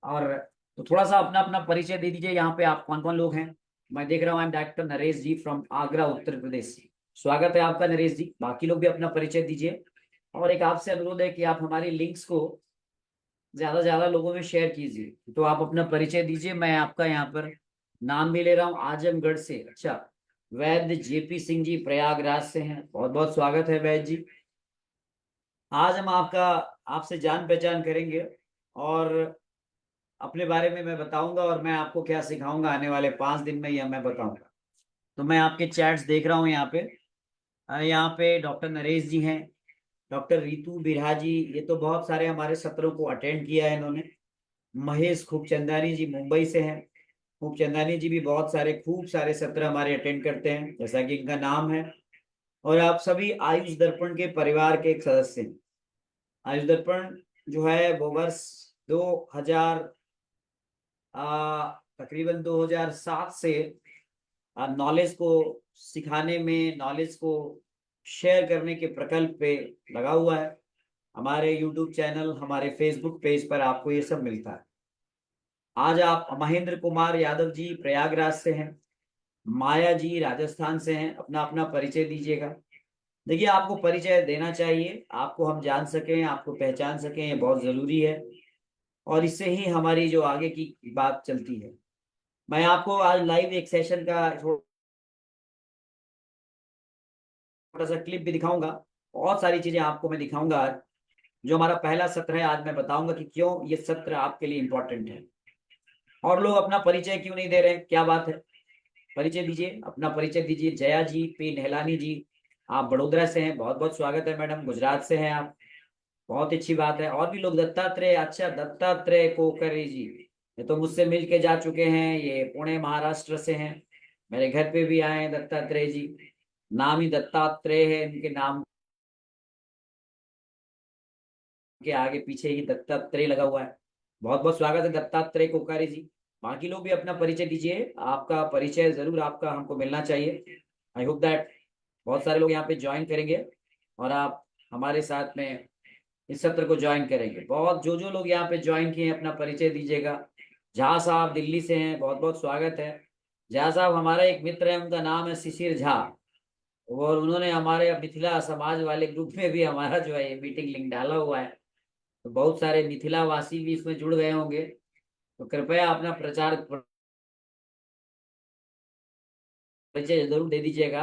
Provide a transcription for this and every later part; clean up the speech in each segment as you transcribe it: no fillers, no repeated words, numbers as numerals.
और तो थोड़ा सा अपना अपना परिचय दे दीजिए, यहाँ पे आप कौन कौन लोग हैं। मैं देख रहा हूँ, I am doctor Naresh ji from Agra Uttar Pradesh. स्वागत है आपका नरेश जी। बाकी लोग भी अपना परिचय दीजिए। और एक आपसे अनुरोध है कि आप हमारी लिंक्स को ज्यादा से ज्यादा लोगों में शेयर कीजिए। तो आप अपना परिचय दीजिए। मैं आपका यहाँ पर नाम भी ले रहा हूँ, आजमगढ़ से। अच्छा, वैद्य जेपी सिंह जी प्रयागराज से हैं, बहुत बहुत स्वागत है वैद्य जी। आज हम आपका आपसे जान पहचान करेंगे और अपने बारे में मैं बताऊंगा, और मैं आपको क्या सिखाऊंगा आने वाले 5 दिन में, यह मैं बताऊंगा। तो मैं आपके चैट्स देख रहा हूँ यहाँ पे। यहाँ पे डॉक्टर नरेश जी हैं, डॉक्टर रितु बिरहा जी, ये तो बहुत सारे हमारे सत्रों को अटेंड किया है इन्होंने। महेश खूबचंदानी जी मुंबई से हैं। खूबचंदानी जी भी बहुत सारे खूब सारे सत्र हमारे अटेंड करते हैं, जैसा कि इनका नाम है। और आप सभी आयुष दर्पण के परिवार के एक सदस्य हैं। आयुष दर्पण जो है वो वर्ष 2000 तकरीबन 2007 से नॉलेज को सिखाने में, नॉलेज को शेयर करने के प्रकल्प पे लगा हुआ है। हमारे यूट्यूब चैनल, हमारे फेसबुक पेज पर आपको ये सब मिलता है। आज आप महेंद्र कुमार यादव जी प्रयागराज से हैं, माया जी राजस्थान से हैं। अपना अपना परिचय दीजिएगा। देखिए, आपको परिचय देना चाहिए, आपको हम जान सकें, आपको पहचान सकें, ये बहुत जरूरी है। और इससे ही हमारी जो आगे की बात चलती है। मैं आपको आज लाइव एक सेशन का छोटा सा क्लिप भी दिखाऊंगा। बहुत सारी चीजें आपको मैं दिखाऊंगा आज। जो हमारा पहला सत्र है, आज मैं बताऊंगा कि क्यों ये सत्र आपके लिए इंपॉर्टेंट है। और लोग अपना परिचय क्यों नहीं दे रहे हैं, क्या बात है? परिचय दीजिए, अपना परिचय दीजिए। जया जी पी नहलानी जी, आप बड़ोदरा से हैं, बहुत बहुत स्वागत है मैडम। गुजरात से हैं आप, बहुत अच्छी बात है। और भी लोग, दत्तात्रेय, अच्छा दत्तात्रेय कोकरे जी, ये तो मुझसे मिल के जा चुके हैं, ये पुणे महाराष्ट्र से हैं। मेरे घर पे भी आए हैं दत्तात्रेय जी। नाम ही दत्तात्रेय है, इनके नाम के आगे पीछे ही दत्तात्रेय लगा हुआ है। बहुत बहुत स्वागत है दत्तात्रेय कोकारी जी। बाकी लोग भी अपना परिचय दीजिए, आपका परिचय जरूर आपका हमको मिलना चाहिए। आई होप दैट बहुत सारे लोग यहाँ पे ज्वाइन करेंगे और आप हमारे साथ में इस सत्र को ज्वाइन करेंगे। बहुत जो जो लोग यहाँ पे ज्वाइन किए हैं, अपना परिचय दीजिएगा। झा साहब दिल्ली से हैं, बहुत बहुत स्वागत है। झा साहब हमारा एक मित्र है, उनका नाम है शिशिर झा। और उन्होंने हमारे मिथिला समाज वाले ग्रुप में भी हमारा जो है ये मीटिंग लिंक डाला हुआ है। तो बहुत सारे मिथिला वासी भी इसमें जुड़ गए होंगे। तो कृपया अपना प्रचार परिचय जरूर दे दीजिएगा।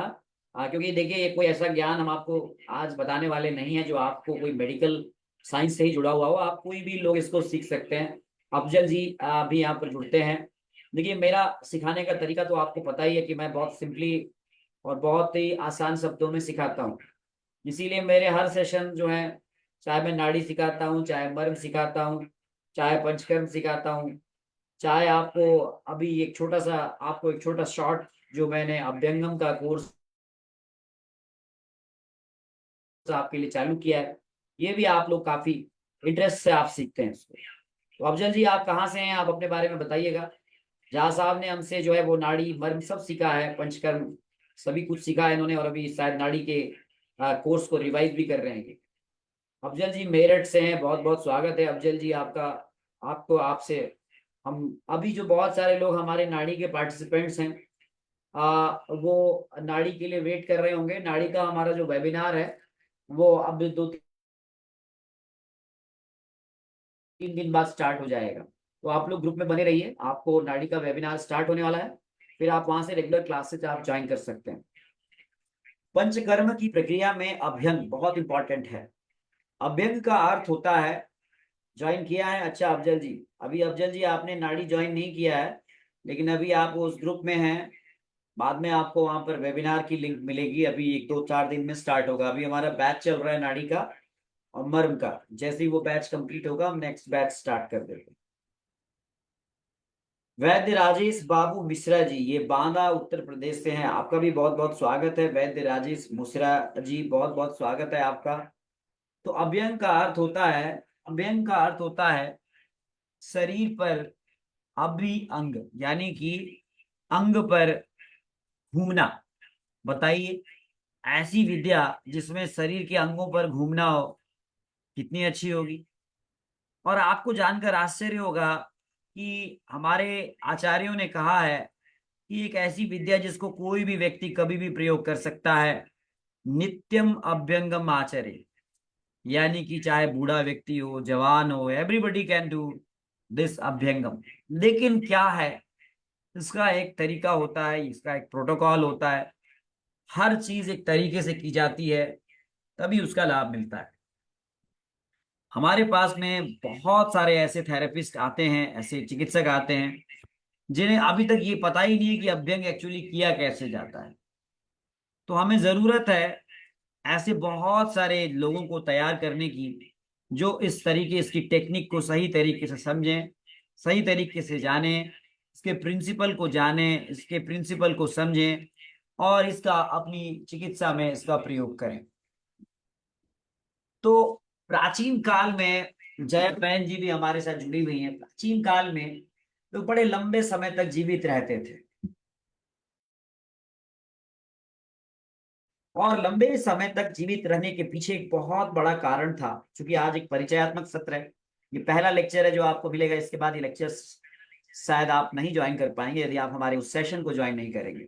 क्योंकि देखिए, ये कोई ऐसा ज्ञान हम आपको आज बताने वाले नहीं है जो आपको कोई मेडिकल साइंस से ही जुड़ा हुआ हो। आप कोई भी लोग इसको सीख सकते हैं। अफजल जी भी यहाँ पर जुड़ते हैं। देखिए, मेरा सिखाने का तरीका तो आपको पता ही है कि मैं बहुत सिंपली और बहुत ही आसान शब्दों में सिखाता हूँ। इसीलिए मेरे हर सेशन जो है, चाहे मैं नाड़ी सिखाता हूँ, चाहे मर्म सिखाता हूँ, चाहे पंचकर्म सिखाता हूँ, चाहे आपको अभी एक छोटा सा, आपको एक छोटा शॉर्ट जो मैंने अभ्यंगम का कोर्स आपके लिए चालू किया है, ये भी आप लोग काफी इंटरेस्ट से आप सीखते हैं इसको। तो अफजल जी, आप कहाँ से हैं, आप अपने बारे में बताइएगा। जहाँ साहब ने हमसे जो है वो नाड़ी मर्म सब सीखा है, पंचकर्म सभी कुछ सीखा है इन्होंने, और अभी शायद नाड़ी के कोर्स को रिवाइज भी कर रहे हैं। अफजल जी मेरठ से हैं, बहुत बहुत स्वागत है अफजल जी आपका। आपको आपसे हम अभी जो बहुत सारे लोग हमारे नाड़ी के पार्टिसिपेंट्स हैं, वो नाड़ी के लिए वेट कर रहे होंगे। नाड़ी का हमारा जो वेबिनार है वो अब 2-3 दिन बाद स्टार्ट हो जाएगा। तो आप लोग ग्रुप में बने रहिए, आपको नाड़ी का वेबिनार स्टार्ट होने वाला है। फिर आप वहां से रेगुलर क्लासेस आप ज्वाइन कर सकते हैं। पंचकर्म की प्रक्रिया में अभ्यंग बहुत इंपॉर्टेंट है। अभ्यंग का अर्थ होता है, ज्वाइन किया है? अच्छा अफजल जी, अभी अफजल जी आपने नाड़ी ज्वाइन नहीं किया है, लेकिन अभी आप उस ग्रुप में हैं। बाद में आपको वहां पर वेबिनार की लिंक मिलेगी, अभी 1-2-4 दिन में स्टार्ट होगा। अभी हमारा बैच चल रहा है नाड़ी का और मर्म का। जैसे ही वो बैच कंप्लीट होगा, हम नेक्स्ट बैच स्टार्ट कर देंगे। वैद्य राजेश बाबू मिश्रा जी, ये बांदा उत्तर प्रदेश से हैं। आपका भी बहुत बहुत स्वागत है वैद्य राजेश मिश्रा जी, बहुत बहुत स्वागत है आपका। तो अभ्यंग का अर्थ होता है, अभ्यंग का अर्थ होता है शरीर पर अभि अंग, यानी कि अंग पर घूमना। बताइए, ऐसी विद्या जिसमें शरीर के अंगों पर घूमना हो, कितनी अच्छी होगी। और आपको जानकर आश्चर्य होगा कि हमारे आचार्यों ने कहा है कि एक ऐसी विद्या जिसको कोई भी व्यक्ति कभी भी प्रयोग कर सकता है, नित्यम अभ्यंगम आचरे, यानी कि चाहे बूढ़ा व्यक्ति हो, जवान हो, एवरीबडी कैन डू दिस अभ्यंगम। लेकिन क्या है, इसका एक तरीका होता है, इसका एक प्रोटोकॉल होता है, हर चीज एक तरीके से की जाती है, तभी उसका लाभ मिलता है। हमारे पास में बहुत सारे ऐसे थेरेपिस्ट आते हैं, ऐसे चिकित्सक आते हैं जिन्हें अभी तक ये पता ही नहीं है कि अभ्यंग एक्चुअली किया कैसे जाता है। तो हमें जरूरत है ऐसे बहुत सारे लोगों को तैयार करने की, जो इस तरीके, इसकी टेक्निक को सही तरीके से समझें, सही तरीके से जानें, इसके प्रिंसिपल को जानें, इसके प्रिंसिपल को समझें और इसका अपनी चिकित्सा में इसका प्रयोग करें। तो प्राचीन काल में, जया बहन जी भी हमारे साथ जुड़ी हुई हैं, प्राचीन काल में लोग बड़े लंबे समय तक जीवित रहते थे। और लंबे समय तक जीवित रहने के पीछे एक बहुत बड़ा कारण था। क्योंकि आज एक परिचयात्मक सत्र है, ये पहला लेक्चर है जो आपको मिलेगा, इसके बाद ये लेक्चर शायद आप नहीं ज्वाइन कर पाएंगे यदि आप हमारे उस सेशन को ज्वाइन नहीं करेंगे।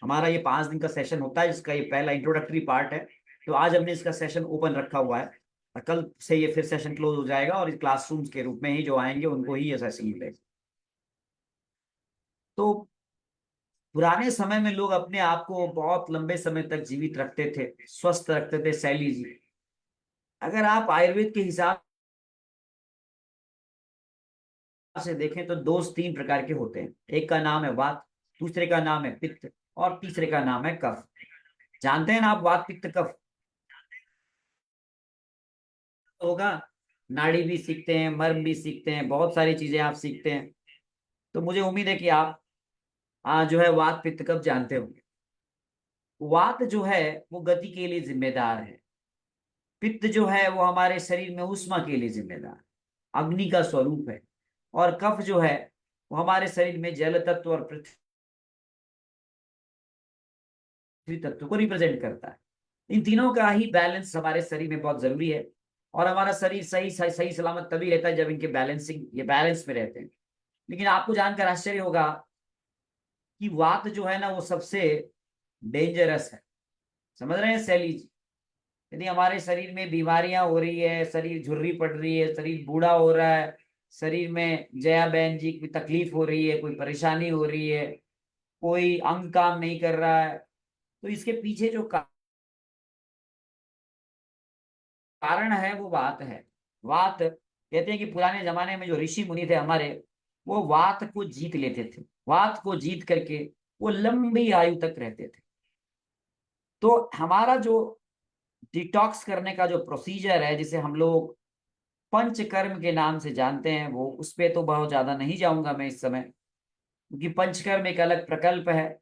हमारा ये 5 दिन का सेशन होता है, जिसका ये पहला इंट्रोडक्टरी पार्ट है। तो आज हमने इसका सेशन ओपन रखा हुआ है और कल से ये फिर सेशन क्लोज हो जाएगा और क्लासरूम्स के रूप में ही जो आएंगे उनको ही ये सेशन मिलेगा। तो पुराने समय में लोग अपने आप को बहुत लंबे समय तक जीवित रखते थे, स्वस्थ रखते थे। शैली जी, अगर आप आयुर्वेद के हिसाब से देखें तो दोष 3 प्रकार के होते हैं। एक का नाम है वात, दूसरे का नाम है पित्त और तीसरे का नाम है कफ। जानते हैं ना आप वात पित्त कफ? होगा, नाड़ी भी सीखते हैं, मर्म भी सीखते हैं, बहुत सारी चीजें आप सीखते हैं। तो मुझे उम्मीद है कि आप जो है वात पित्त कफ जानते होंगे। वात जो है वो गति के लिए जिम्मेदार है, पित्त जो है वो हमारे शरीर में उष्मा के लिए जिम्मेदार है, अग्नि का स्वरूप है। और कफ जो है वो हमारे शरीर में जल तत्व और पृथ्वी तत्व को रिप्रेजेंट करता है। इन तीनों का ही बैलेंस हमारे शरीर में बहुत जरूरी है। और हमारा शरीर सही सही सही सलामत तभी रहता है जब इनके बैलेंसिंग, ये बैलेंस में रहते हैं। लेकिन आपको जानकर आश्चर्य होगा कि वात जो है ना वो सबसे डेंजरस है। समझ रहे हैं शैली जी? यदि हमारे शरीर में बीमारियां हो रही है, शरीर झुर्री पड़ रही है, शरीर बूढ़ा हो रहा है, शरीर में जया बहन जी की तकलीफ हो रही है, कोई परेशानी हो रही है, कोई अंग काम नहीं कर रहा है, तो इसके पीछे जो कारण है वो वात है। वात कहते हैं कि पुराने जमाने में जो ऋषि मुनि थे हमारे, वो वात को जीत लेते थे। वात को जीत करके वो लंबी आयु तक रहते थे। तो हमारा जो डिटॉक्स करने का जो प्रोसीजर है, जिसे हम लोग पंचकर्म के नाम से जानते हैं, वो उस पे तो बहुत ज्यादा नहीं जाऊंगा मैं इस समय, क्योंकि पंचकर्म एक अलग प्रकल्प है।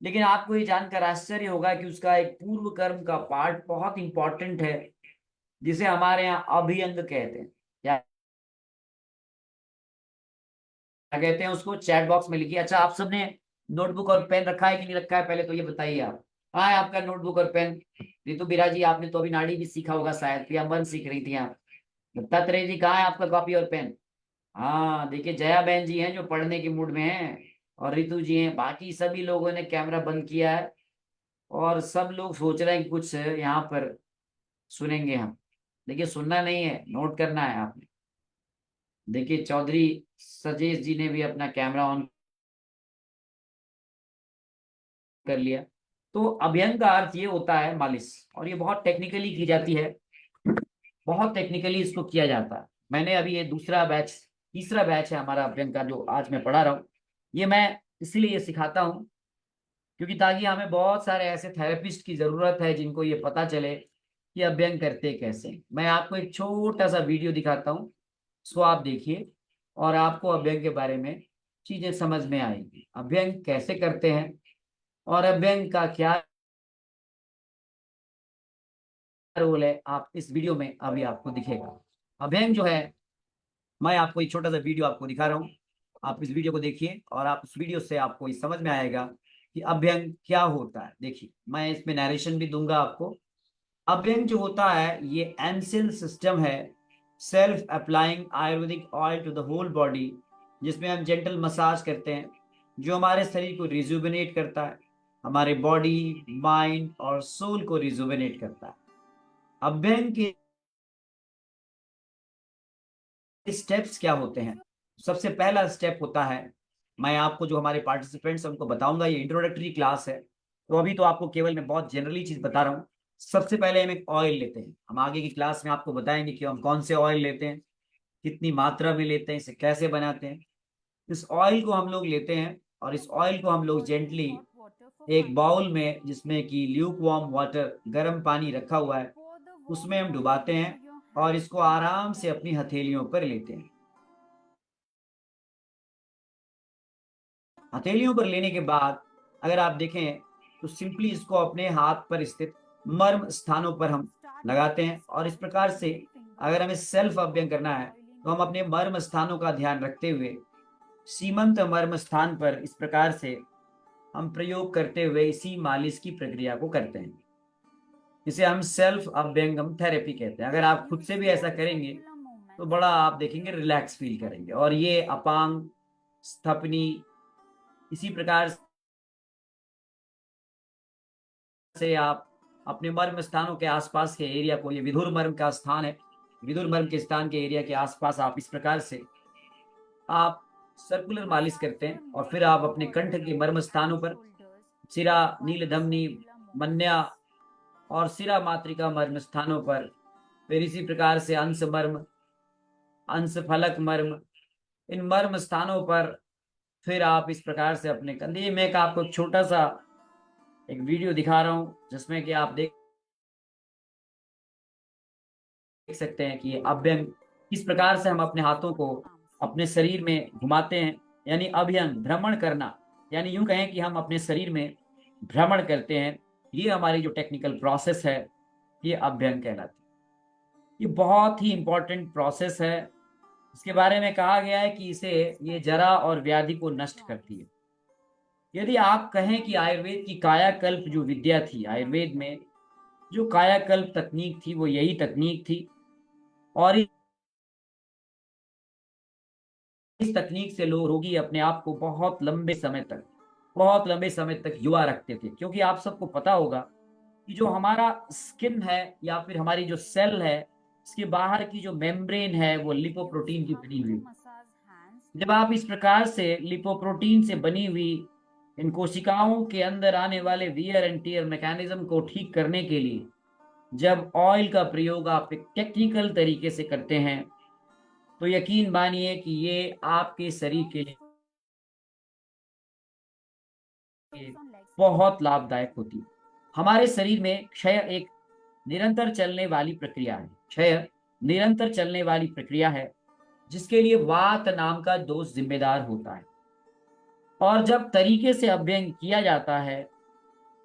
लेकिन आपको ये जानकर आश्चर्य होगा कि उसका एक पूर्व कर्म का पार्ट बहुत इंपॉर्टेंट है, जिसे हमारे यहाँ अभियंग कहते हैं। क्या कहते हैं उसको? चैट बॉक्स में लिखिए। अच्छा, आप सबने नोटबुक और पेन रखा है कि नहीं रखा है, पहले तो ये बताइए आप। हाँ है आपका नोटबुक और पेन? रितु बिराजी, आपने तो अभी नाड़ी भी सीखा होगा शायद, या मन सीख रही थी आप? दत्तात्रेय जी, कहाँ है आपका कॉपी और पेन? हाँ देखिए, जया बहन जी हैं जो पढ़ने के मूड में हैं, और रितु जी हैं। बाकी सभी लोगों ने कैमरा बंद किया है और सब लोग सोच रहे हैं कि कुछ यहाँ पर सुनेंगे हम। देखिए, सुनना नहीं है, नोट करना है आपने। देखिए, चौधरी सजेश जी ने भी अपना कैमरा ऑन कर लिया। तो अभ्यंग का अर्थ ये होता है मालिश, और ये बहुत टेक्निकली की जाती है, बहुत टेक्निकली इसको किया जाता है। मैंने अभी ये दूसरा बैच, तीसरा बैच है हमारा अभ्यंग का जो आज मैं पढ़ा रहा हूँ। ये मैं इसीलिए ये सिखाता हूँ क्योंकि ताकि हमें बहुत सारे ऐसे थेरेपिस्ट की जरूरत है जिनको ये पता चले कि अभ्यंग करते कैसे। मैं आपको एक छोटा सा वीडियो दिखाता हूँ, सो आप देखिए और आपको अभ्यंग के बारे में चीजें समझ में आएगी, अभ्यंग कैसे करते हैं और अभ्यंग का क्या रोल है। आप इस वीडियो में अभी आपको दिखेगा। अभ्यंग जो है, मैं आपको एक छोटा सा वीडियो आपको दिखा रहा हूँ, आप इस वीडियो को देखिए और आप उस वीडियो से आपको ये समझ में आएगा कि अभ्यंग क्या होता है। देखिए, मैं इसमें नरेशन भी दूंगा आपको। अभ्यंग जो होता है ये एंशियंट सिस्टम है self applying Ayurvedic oil to the whole body, जिसमें हम जेंटल मसाज करते हैं, जो हमारे शरीर को रिजुविनेट करता है, हमारे बॉडी, माइंड और सोल को रिजुविनेट करता है। अभ्यंग के स्टेप्स क्या होते हैं? सबसे पहला स्टेप होता है, मैं आपको जो हमारे पार्टिसिपेंट्स उनको बताऊंगा, ये इंट्रोडक्टरी क्लास है, तो अभी तो आपको केवल मैं बहुत जनरली चीज बता रहा हूँ। सबसे पहले हम एक ऑयल लेते हैं, हम आगे की क्लास में आपको बताएंगे कि हम कौन से ऑयल लेते हैं, कितनी मात्रा में लेते हैं, इसे कैसे बनाते हैं। इस ऑयल को हम लोग लेते हैं और इस ऑयल को हम लोग जेंटली एक बाउल में, जिसमें कि ल्यूक वार्म वाटर, गर्म पानी रखा हुआ है, उसमें हम डुबाते हैं और इसको आराम से अपनी हथेलियों पर लेते हैं। हथेलियों पर लेने के बाद अगर आप देखें तो सिंपली इसको अपने हाथ पर स्थित मर्म स्थानों पर हम लगाते हैं, और इस प्रकार से अगर हमें सेल्फ अभ्यंग करना है तो हम अपने मर्म स्थानों का ध्यान रखते हुए सीमंत मर्म स्थान पर इस प्रकार से हम प्रयोग करते हुए इसी मालिश की प्रक्रिया को करते हैं। इसे हम सेल्फ अभ्यंगम थेरेपी कहते हैं। अगर आप खुद से भी ऐसा करेंगे तो बड़ा आप देखेंगे रिलैक्स फील करेंगे। और ये अपांग, स्थपनी, इसी प्रकार से आप अपने मर्म स्थानों के आसपास के एरिया को, ये विधुर मर्म का स्थान है, विधुर मर्म के स्थान के एरिया के आसपास आप इस प्रकार से आप सर्कुलर मालिश करते हैं। और फिर आप अपने कंठ के मर्म स्थानों पर, सिरा, नील धमनी, मन्या और सिरा मात्रिका मर्म स्थानों पर, फिर इसी प्रकार से अंश मर्म, अंश फलक मर्म, इन मर्म स्थानों पर फिर आप इस प्रकार से अपने कंधे में, का आपको छोटा सा एक वीडियो दिखा रहा हूं जिसमें कि आप देख सकते हैं कि अभ्यंग किस प्रकार से हम अपने हाथों को अपने शरीर में घुमाते हैं, यानी अभ्यंग भ्रमण करना, यानी यूं कहें कि हम अपने शरीर में भ्रमण करते हैं। ये हमारी जो टेक्निकल प्रोसेस है, ये अभ्यंग कहलाती है। ये बहुत ही इंपॉर्टेंट प्रोसेस है। इसके बारे में कहा गया है कि इसे ये जरा और व्याधि को नष्ट करती है। यदि आप कहें कि आयुर्वेद की कायाकल्प जो विद्या थी, आयुर्वेद में जो कायाकल्प तकनीक थी, वो यही तकनीक थी। और इस तकनीक से लोग, रोगी अपने आप को बहुत लंबे समय तक युवा रखते थे। क्योंकि आप सबको पता होगा कि जो हमारा स्किन है या फिर हमारी जो सेल है, इसके बाहर की जो मेम्ब्रेन है वो लिपोप्रोटीन की बनी हुई। जब आप इस प्रकार से लिपोप्रोटीन से बनी हुई इन कोशिकाओं के अंदर आने वाले वियर एंड टीयर मैकेनिज्म को ठीक करने के लिए जब ऑयल का प्रयोग आप एक टेक्निकल तरीके से करते हैं, तो यकीन मानिए कि ये आपके शरीर के लिए बहुत लाभदायक होती है। हमारे शरीर में क्षय एक निरंतर चलने वाली प्रक्रिया है। क्षय निरंतर चलने वाली प्रक्रिया है, जिसके लिए वात नाम का दोष जिम्मेदार होता है। और जब तरीके से अभ्यंग किया जाता है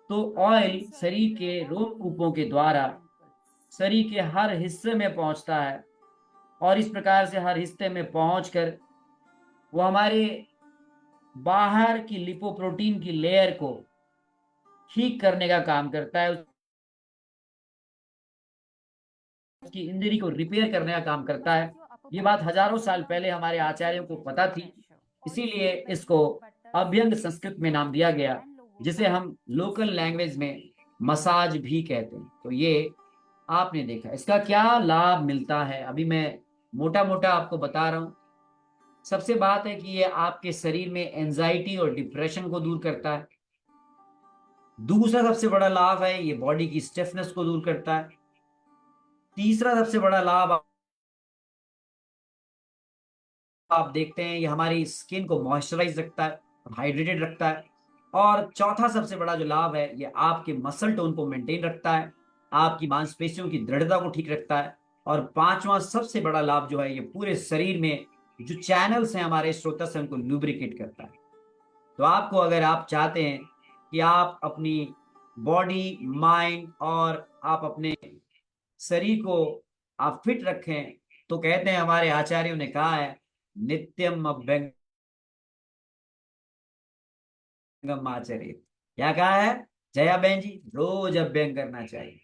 तो ऑयल शरीर के रोमकूपों के द्वारा शरीर के हर हिस्से में पहुंचता है, और इस प्रकार से हर हिस्से में पहुंचकर वो हमारे बाहर की लिपोप्रोटीन की लेयर को ठीक करने का काम करता है, उसकी इंजरी को रिपेयर करने का काम करता है। ये बात हजारों साल पहले हमारे आचार्यों को पता थी, इसीलिए इसको अभ्यंग संस्कृत में नाम दिया गया, जिसे हम लोकल लैंग्वेज में मसाज भी कहते हैं। तो ये आपने देखा, इसका क्या लाभ मिलता है अभी मैं मोटा मोटा आपको बता रहा हूं। सबसे बात है कि ये आपके शरीर में एंजाइटी और डिप्रेशन को दूर करता है। दूसरा सबसे बड़ा लाभ है, ये बॉडी की स्टिफनेस को दूर करता है। तीसरा सबसे बड़ा लाभ आप देखते हैं, ये हमारी स्किन को मॉइस्चराइज रखता है, हाइड्रेटेड रखता है। और चौथा सबसे बड़ा जो लाभ है, ये आपके मसल टोन को मेंटेन रखता है, आपकी मांसपेशियों की दृढ़ता को ठीक रखता है। और पांचवा सबसे बड़ा लाभ जो है, ये पूरे शरीर में जो चैनल्स हैं हमारे स्रोतस, उनको लुब्रिकेट करता है। तो आपको, अगर आप चाहते हैं कि आप अपनी बॉडी, माइंड और आप अपने शरीर को आप फिट रखें, तो कहते हैं हमारे आचार्यों ने कहा है, नित्यम अभ्यंगम आचरित। क्या कहा है जया बहन जी? रोज अभ्यंग करना चाहिए।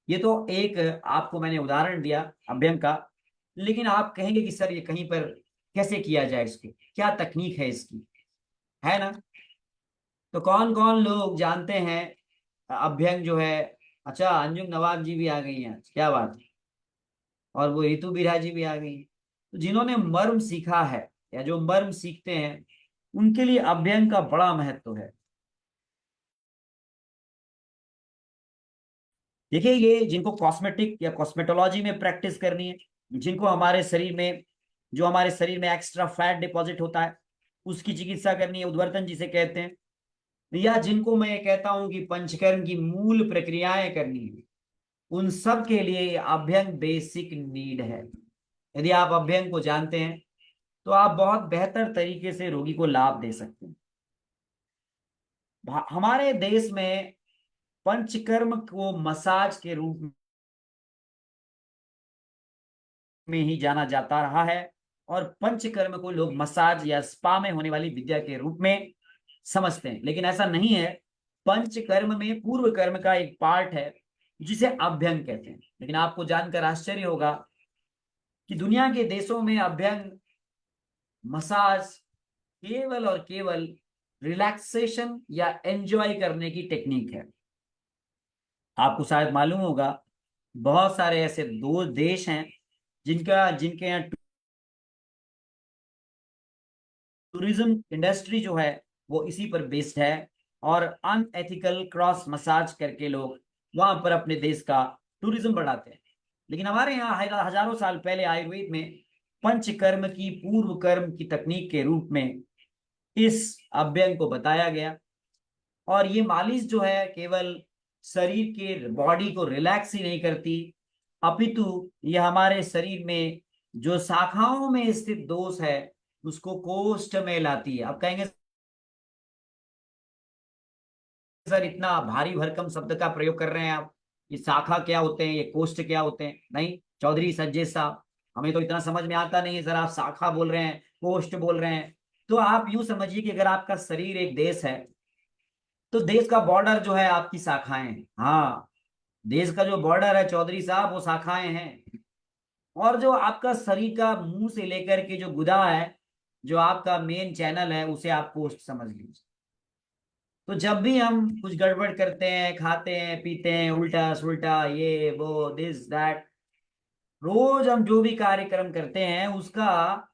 ये तो एक आपको मैंने उदाहरण दिया अभ्यंग का। लेकिन आप कहेंगे कि सर ये कहीं पर कैसे किया जाए, इसको क्या तकनीक है इसकी, है ना। तो कौन कौन लोग जानते हैं अभ्यंग जो है। अच्छा, अंजुम नवाब जी भी आ गई हैं, क्या बात है। और वो ऋतु बिरहा जी भी आ गई हैं। तो जिन्होंने मर्म सीखा है या जो मर्म सीखते हैं, उनके लिए अभ्यंग का बड़ा महत्व है। देखिए, ये जिनको कॉस्मेटिक या कॉस्मेटोलॉजी में प्रैक्टिस करनी है, जिनको हमारे शरीर में, जो हमारे शरीर में एक्स्ट्रा फैट डिपॉजिट होता है, उसकी चिकित्सा करनी है, उद्वर्तन जिसे कहते हैं, या जिनको मैं कहता हूं कि पंचकर्म की मूल प्रक्रियाएं करनी है, उन सब के लिए ये अभ्यंग बेसिक नीड है। यदि आप अभ्यंग को जानते हैं तो आप बहुत बेहतर तरीके से रोगी को लाभ दे सकते हैं। हमारे देश में पंचकर्म को मसाज के रूप में ही जाना जाता रहा है, और पंचकर्म को लोग मसाज या स्पा में होने वाली विद्या के रूप में समझते हैं, लेकिन ऐसा नहीं है। पंचकर्म में पूर्व कर्म का एक पार्ट है जिसे अभ्यंग कहते हैं। लेकिन आपको जानकर आश्चर्य होगा कि दुनिया के देशों में अभ्यंग मसाज केवल और केवल रिलैक्सेशन या एंजॉय करने की टेक्निक है। आपको शायद मालूम होगा, बहुत सारे ऐसे दो देश हैं जिनका जिनके यहाँ टूरिज्म इंडस्ट्री जो है वो इसी पर बेस्ड है, और अनएथिकल क्रॉस मसाज करके लोग वहां पर अपने देश का टूरिज्म बढ़ाते हैं। लेकिन हमारे यहाँ हजारों साल पहले आयुर्वेद में पंचकर्म की पूर्व कर्म की तकनीक के रूप में इस अभ्यंग को बताया गया। और ये मालिश जो है केवल शरीर के बॉडी को रिलैक्स ही नहीं करती, अपितु ये हमारे शरीर में जो शाखाओं में स्थित दोष है उसको कोष्ठ में लाती है। आप कहेंगे सर इतना भारी भरकम शब्द का प्रयोग कर रहे हैं आप, ये शाखा क्या होते हैं, ये कोष्ठ क्या होते हैं। नहीं चौधरी सज्जेश साहब, हमें तो इतना समझ में आता नहीं है सर, आप शाखा बोल रहे हैं, कोष्ठ बोल रहे हैं। तो आप यूं समझिए कि अगर आपका शरीर एक देश है, तो देश का बॉर्डर जो है आपकी शाखाएं हैं। हाँ, देश का जो बॉर्डर है चौधरी साहब वो शाखाएं हैं। और जो आपका शरीर का मुंह से लेकर के जो गुदा है, जो आपका मेन चैनल है, उसे आप कोष्ठ समझ लीजिए। तो जब भी हम कुछ गड़बड़ करते हैं, खाते हैं पीते हैं, उल्टा सुल्टा ये वो दिस दैट, रोज हम जो भी कार्यक्रम करते हैं उसका,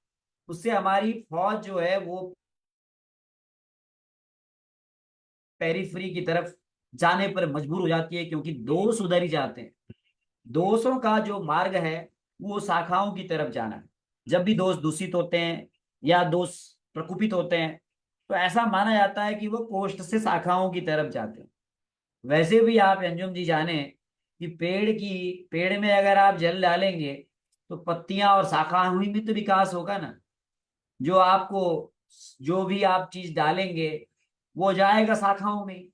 उससे हमारी फौज जो है वो पेरिफेरी की तरफ जाने पर मजबूर हो जाती है, क्योंकि दोष उधर ही जाते हैं। दोषों का जो मार्ग है वो शाखाओं की तरफ जाना है। जब भी दोष दूषित होते हैं या दोष प्रकुपित होते हैं, तो ऐसा माना जाता है कि वो कोष्ठ से शाखाओं की तरफ जाते हैं। वैसे भी आप अंजुम जी जाने कि पेड़ में अगर आप जल डालेंगे तो पत्तियां और शाखाएं हुई में तो विकास होगा ना। जो आपको, जो भी आप चीज डालेंगे वो जाएगा शाखाओं में।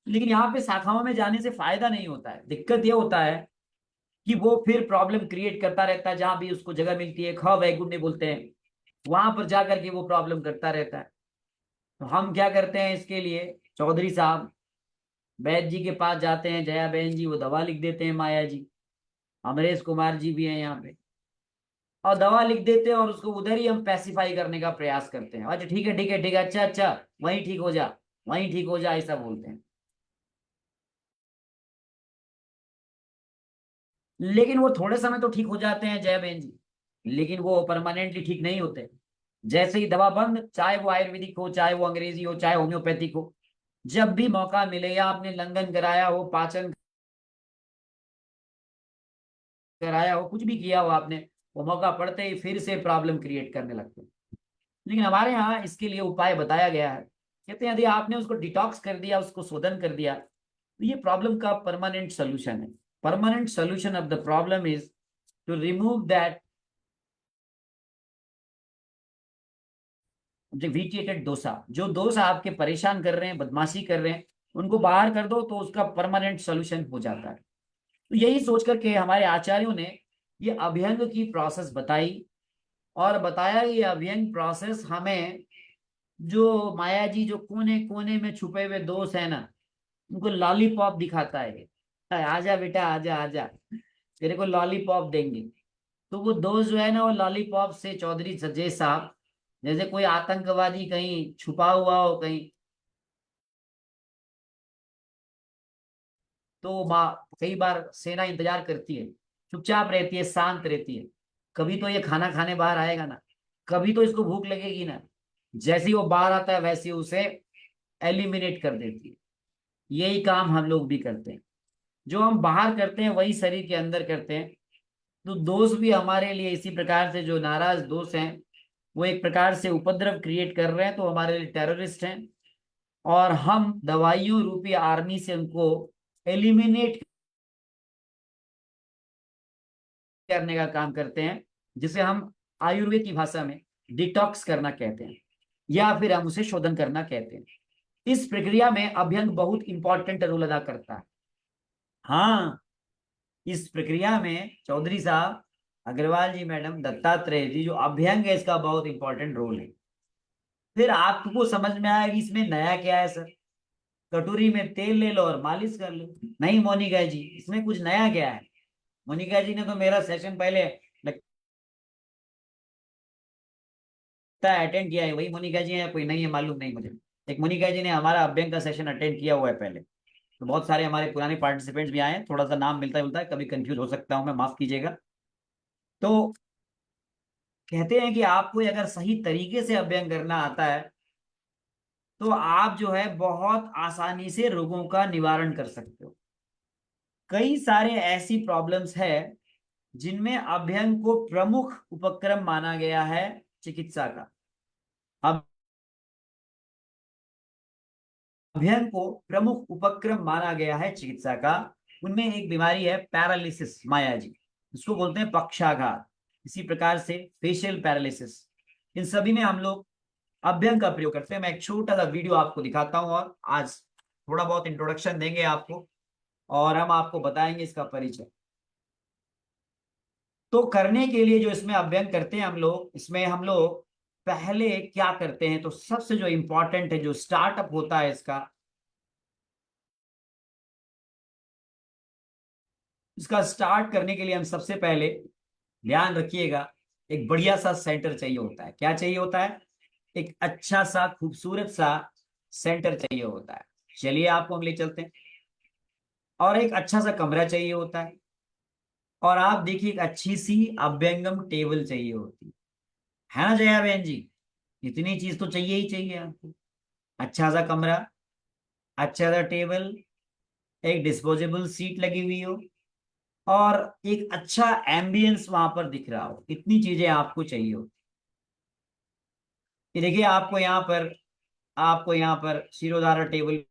लेकिन यहाँ पे शाखाओं में जाने से फायदा नहीं होता है, दिक्कत ये होता है कि वो फिर प्रॉब्लम क्रिएट करता रहता है। जहां भी उसको जगह मिलती है, ख वैगुण्य बोलते हैं, वहां पर जाकर के वो प्रॉब्लम करता रहता है। तो हम क्या करते हैं इसके लिए, चौधरी साहब वैद्य जी के पास जाते हैं, जया बहन जी वो दवा लिख देते हैं, माया जी, अमरेश कुमार जी भी हैं यहाँ पे, और दवा लिख देते हैं, और उसको उधर ही हम पैसिफाई करने का प्रयास करते हैं। अच्छा ठीक है ठीक है ठीक है, अच्छा अच्छा, वहीं ठीक हो जा, वहीं ठीक हो जा, ऐसा बोलते हैं। लेकिन वो थोड़े समय तो ठीक हो जाते हैं जया बहन जी, लेकिन वो परमानेंटली ठीक नहीं होते। जैसे ही दवा बंद, चाहे वो आयुर्वेदिक हो, चाहे वो अंग्रेजी हो, चाहे होम्योपैथिक हो, जब भी मौका मिले, या आपने लंघन कराया हो, पाचन कराया हो, कुछ भी किया हो आपने, वो मौका पड़ते ही फिर से प्रॉब्लम क्रिएट करने लगते हैं। लेकिन हमारे यहाँ इसके लिए उपाय बताया गया है। कहते हैं यदि आपने उसको डिटॉक्स कर दिया, उसको शोधन कर दिया, तो ये प्रॉब्लम का परमानेंट सोल्यूशन है। Permanent solution of the problem is to remove that vitiated dosha. जो दोष आपके परेशान कर रहे हैं, बदमाशी कर रहे हैं, उनको बाहर कर दो तो उसका परमानेंट सोल्यूशन हो जाता है। तो यही सोच करके हमारे आचार्यों ने ये अभ्यंग की प्रोसेस बताई, और बताया ये अभ्यंग प्रोसेस हमें, जो माया जी जो कोने कोने में छुपे हुए दोष है ना, उनको लॉलीपॉप दिखाता है। आजा बेटा आजा आजा, तेरे को लॉलीपॉप देंगे। तो वो दोस्त जो है ना, वो लॉलीपॉप से चौधरी सजेश साहब, जैसे कोई आतंकवादी कहीं छुपा हुआ हो कहीं, तो कई बार सेना इंतजार करती है, चुपचाप रहती है, शांत रहती है। कभी तो ये खाना खाने बाहर आएगा ना, कभी तो इसको भूख लगेगी ना, जैसे ही वो बाहर आता है वैसे ही उसे एलिमिनेट कर देती है। यही काम हम लोग भी करते हैं, जो हम बाहर करते हैं वही शरीर के अंदर करते हैं। तो दोस्त भी हमारे लिए इसी प्रकार से, जो नाराज दोस्त हैं वो एक प्रकार से उपद्रव क्रिएट कर रहे हैं, तो हमारे लिए टेररिस्ट हैं। और हम दवाइयों रूपी आर्मी से उनको एलिमिनेट करने का काम करते हैं, जिसे हम आयुर्वेद की भाषा में डिटॉक्स करना कहते हैं, या फिर हम उसे शोधन करना कहते हैं। इस प्रक्रिया में अभ्यंग बहुत इंपॉर्टेंट रोल अदा करता है। हाँ, इस प्रक्रिया में चौधरी साहब, अग्रवाल जी, मैडम, दत्तात्रेय जी, जो अभ्यंग है इसका बहुत इंपॉर्टेंट रोल है। फिर आपको समझ में आया कि इसमें नया क्या है सर, कटोरी में तेल ले लो और मालिश कर लो। नहीं मोनिका जी, इसमें कुछ नया क्या है? मोनिका जी ने तो मेरा सेशन पहले लगता है अटेंड किया है। वही मोनिका जी है या कोई नहीं है मालूम नहीं मुझे। एक मोनिका जी ने हमारा अभ्यंग का सेशन अटेंड किया हुआ है पहले। तो बहुत सारे हमारे पुराने पार्टिसिपेंट्स भी आए हैं, थोड़ा सा नाम मिलता जुलता है, कभी कंफ्यूज हो सकता हूं मैं, माफ कीजिएगा। तो कहते हैं कि आपको अगर सही तरीके से अभ्यंग करना आता है तो आप जो है बहुत आसानी से रोगों का निवारण कर सकते हो। कई सारे ऐसी प्रॉब्लम्स है जिनमें अभ्यंग को प्रमुख उपक्रम माना गया है चिकित्सा का। अब अभ्यंग को प्रमुख उपक्रम माना गया है चिकित्सा का। उनमें एक बीमारी है पैरालिसिस, माया जी, इसको बोलते हैं पक्षाघात। इसी प्रकार से फेशियल पैरालिसिस, इन सभी में हम लोग अभ्यंग का प्रयोग करते हैं। मैं एक छोटा सा वीडियो आपको दिखाता हूं और आज थोड़ा बहुत इंट्रोडक्शन देंगे आपको, और हम आपको बताएंगे इसका परिचय। तो करने के लिए जो इसमें अभ्यंग करते हैं हम लोग, इसमें हम लोग पहले क्या करते हैं, तो सबसे जो इंपॉर्टेंट है, जो स्टार्टअप होता है इसका, इसका स्टार्ट करने के लिए हम सबसे पहले, ध्यान रखिएगा, एक बढ़िया सा सेंटर चाहिए होता है। क्या चाहिए होता है? एक अच्छा सा खूबसूरत सा सेंटर चाहिए होता है। चलिए आपको हम ले चलते हैं। और एक अच्छा सा कमरा चाहिए होता है। और आप देखिए, एक अच्छी सी अभ्यंगम टेबल चाहिए होती है ना जया बहन जी? इतनी चीज तो चाहिए ही चाहिए आपको। अच्छा सा कमरा, अच्छा सा टेबल, एक डिस्पोजेबल सीट लगी हुई हो, और एक अच्छा एम्बियंस वहां पर दिख रहा हो, इतनी चीजें आपको चाहिए हो। ये देखिए, आपको यहाँ पर शिरोधारा टेबल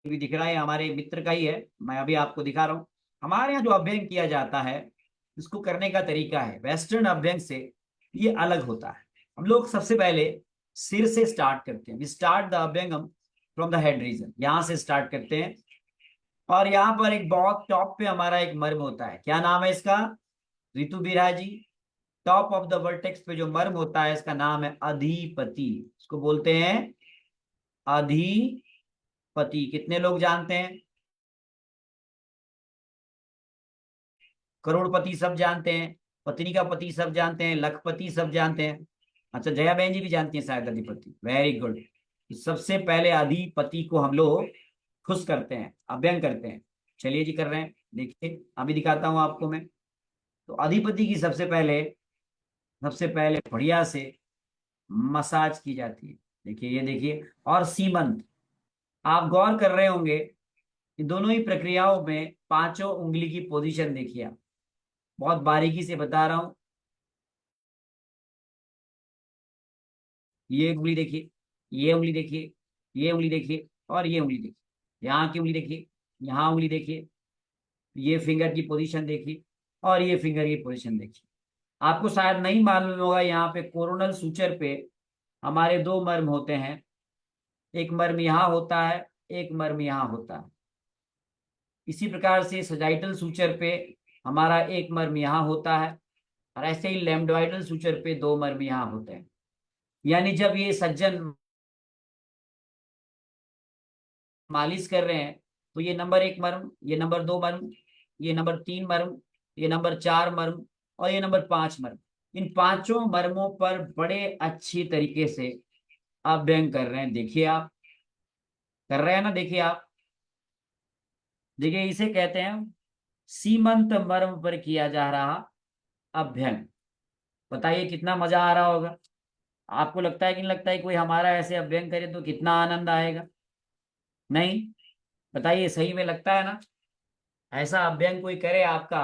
भी दिख रहा है, हमारे मित्र का ही है, मैं अभी आपको दिखा रहा हूँ। हमारे यहाँ जो अभ्यंग किया जाता है, इसको करने का तरीका है वेस्टर्न अभ्यंग से ये अलग होता है। हम लोग सबसे पहले सिर से स्टार्ट करते हैं। We start the abhyangam from the head region, यहाँ से स्टार्ट करते हैं। और यहाँ पर एक बहुत टॉप पे हमारा एक मर्म होता है, क्या नाम है इसका रितु बिरा जी? टॉप ऑफ द वर्टेक्स पे जो मर्म होता है, इसका नाम है अधिपति। इसको बोलते हैं अधिपति। कितने लोग जानते हैं? करोड़पति सब जानते हैं, पत्नी का पति सब जानते हैं, लखपति सब जानते हैं। अच्छा, जया बहन जी भी जानती हैं शायद अधिपति, वेरी गुड। सबसे पहले अधिपति को हम लोग खुश करते हैं, अभ्यंग करते हैं। चलिए जी, कर रहे हैं, देखिए अभी दिखाता हूं आपको मैं। तो अधिपति की सबसे पहले बढ़िया से मसाज की जाती है। देखिए, ये देखिए। और सीमंत, आप गौर कर रहे होंगे, इन दोनों ही प्रक्रियाओं में पांचों उंगली की पोजीशन देखिए आप, बहुत बारीकी से बता रहा हूं। ये उंगली देखिए, ये उंगली देखिए, ये उंगली देखिए, और ये उंगली देखिए, यहाँ की उंगली देखिए, यहाँ उंगली देखिए, ये फिंगर की पोजीशन देखिए, और ये फिंगर की पोजीशन देखिए। आपको शायद नहीं मालूम होगा, यहाँ पे कोरोनल सूचर पे हमारे दो मर्म होते हैं। एक मर्म यहाँ होता है, एक मर्म यहाँ होता है। इसी प्रकार से सजाइटल सूचर पे हमारा एक मर्म यहाँ होता है, और ऐसे ही लैम्डोइडल सूचर पे दो मर्म यहाँ होते हैं। यानी जब ये सज्जन मालिश कर रहे हैं, तो ये नंबर 1 मर्म, ये नंबर 2 मर्म, ये नंबर 3 मर्म, ये नंबर 4 मर्म और ये नंबर 5 मर्म। इन पांचों मर्मों पर बड़े अच्छी तरीके से आप व्यंग कर रहे हैं। देखिए आप कर रहे हैं ना, देखिए आप, देखिए इसे कहते हैं सीमंत मर्म पर किया जा रहा अभ्यंग। बताइए कितना मजा आ रहा होगा। आपको लगता है कि नहीं लगता है कोई हमारा ऐसे अभ्यंग करे तो कितना आनंद आएगा? नहीं? बताइए सही में लगता है ना? ऐसा अभ्यंग कोई करे आपका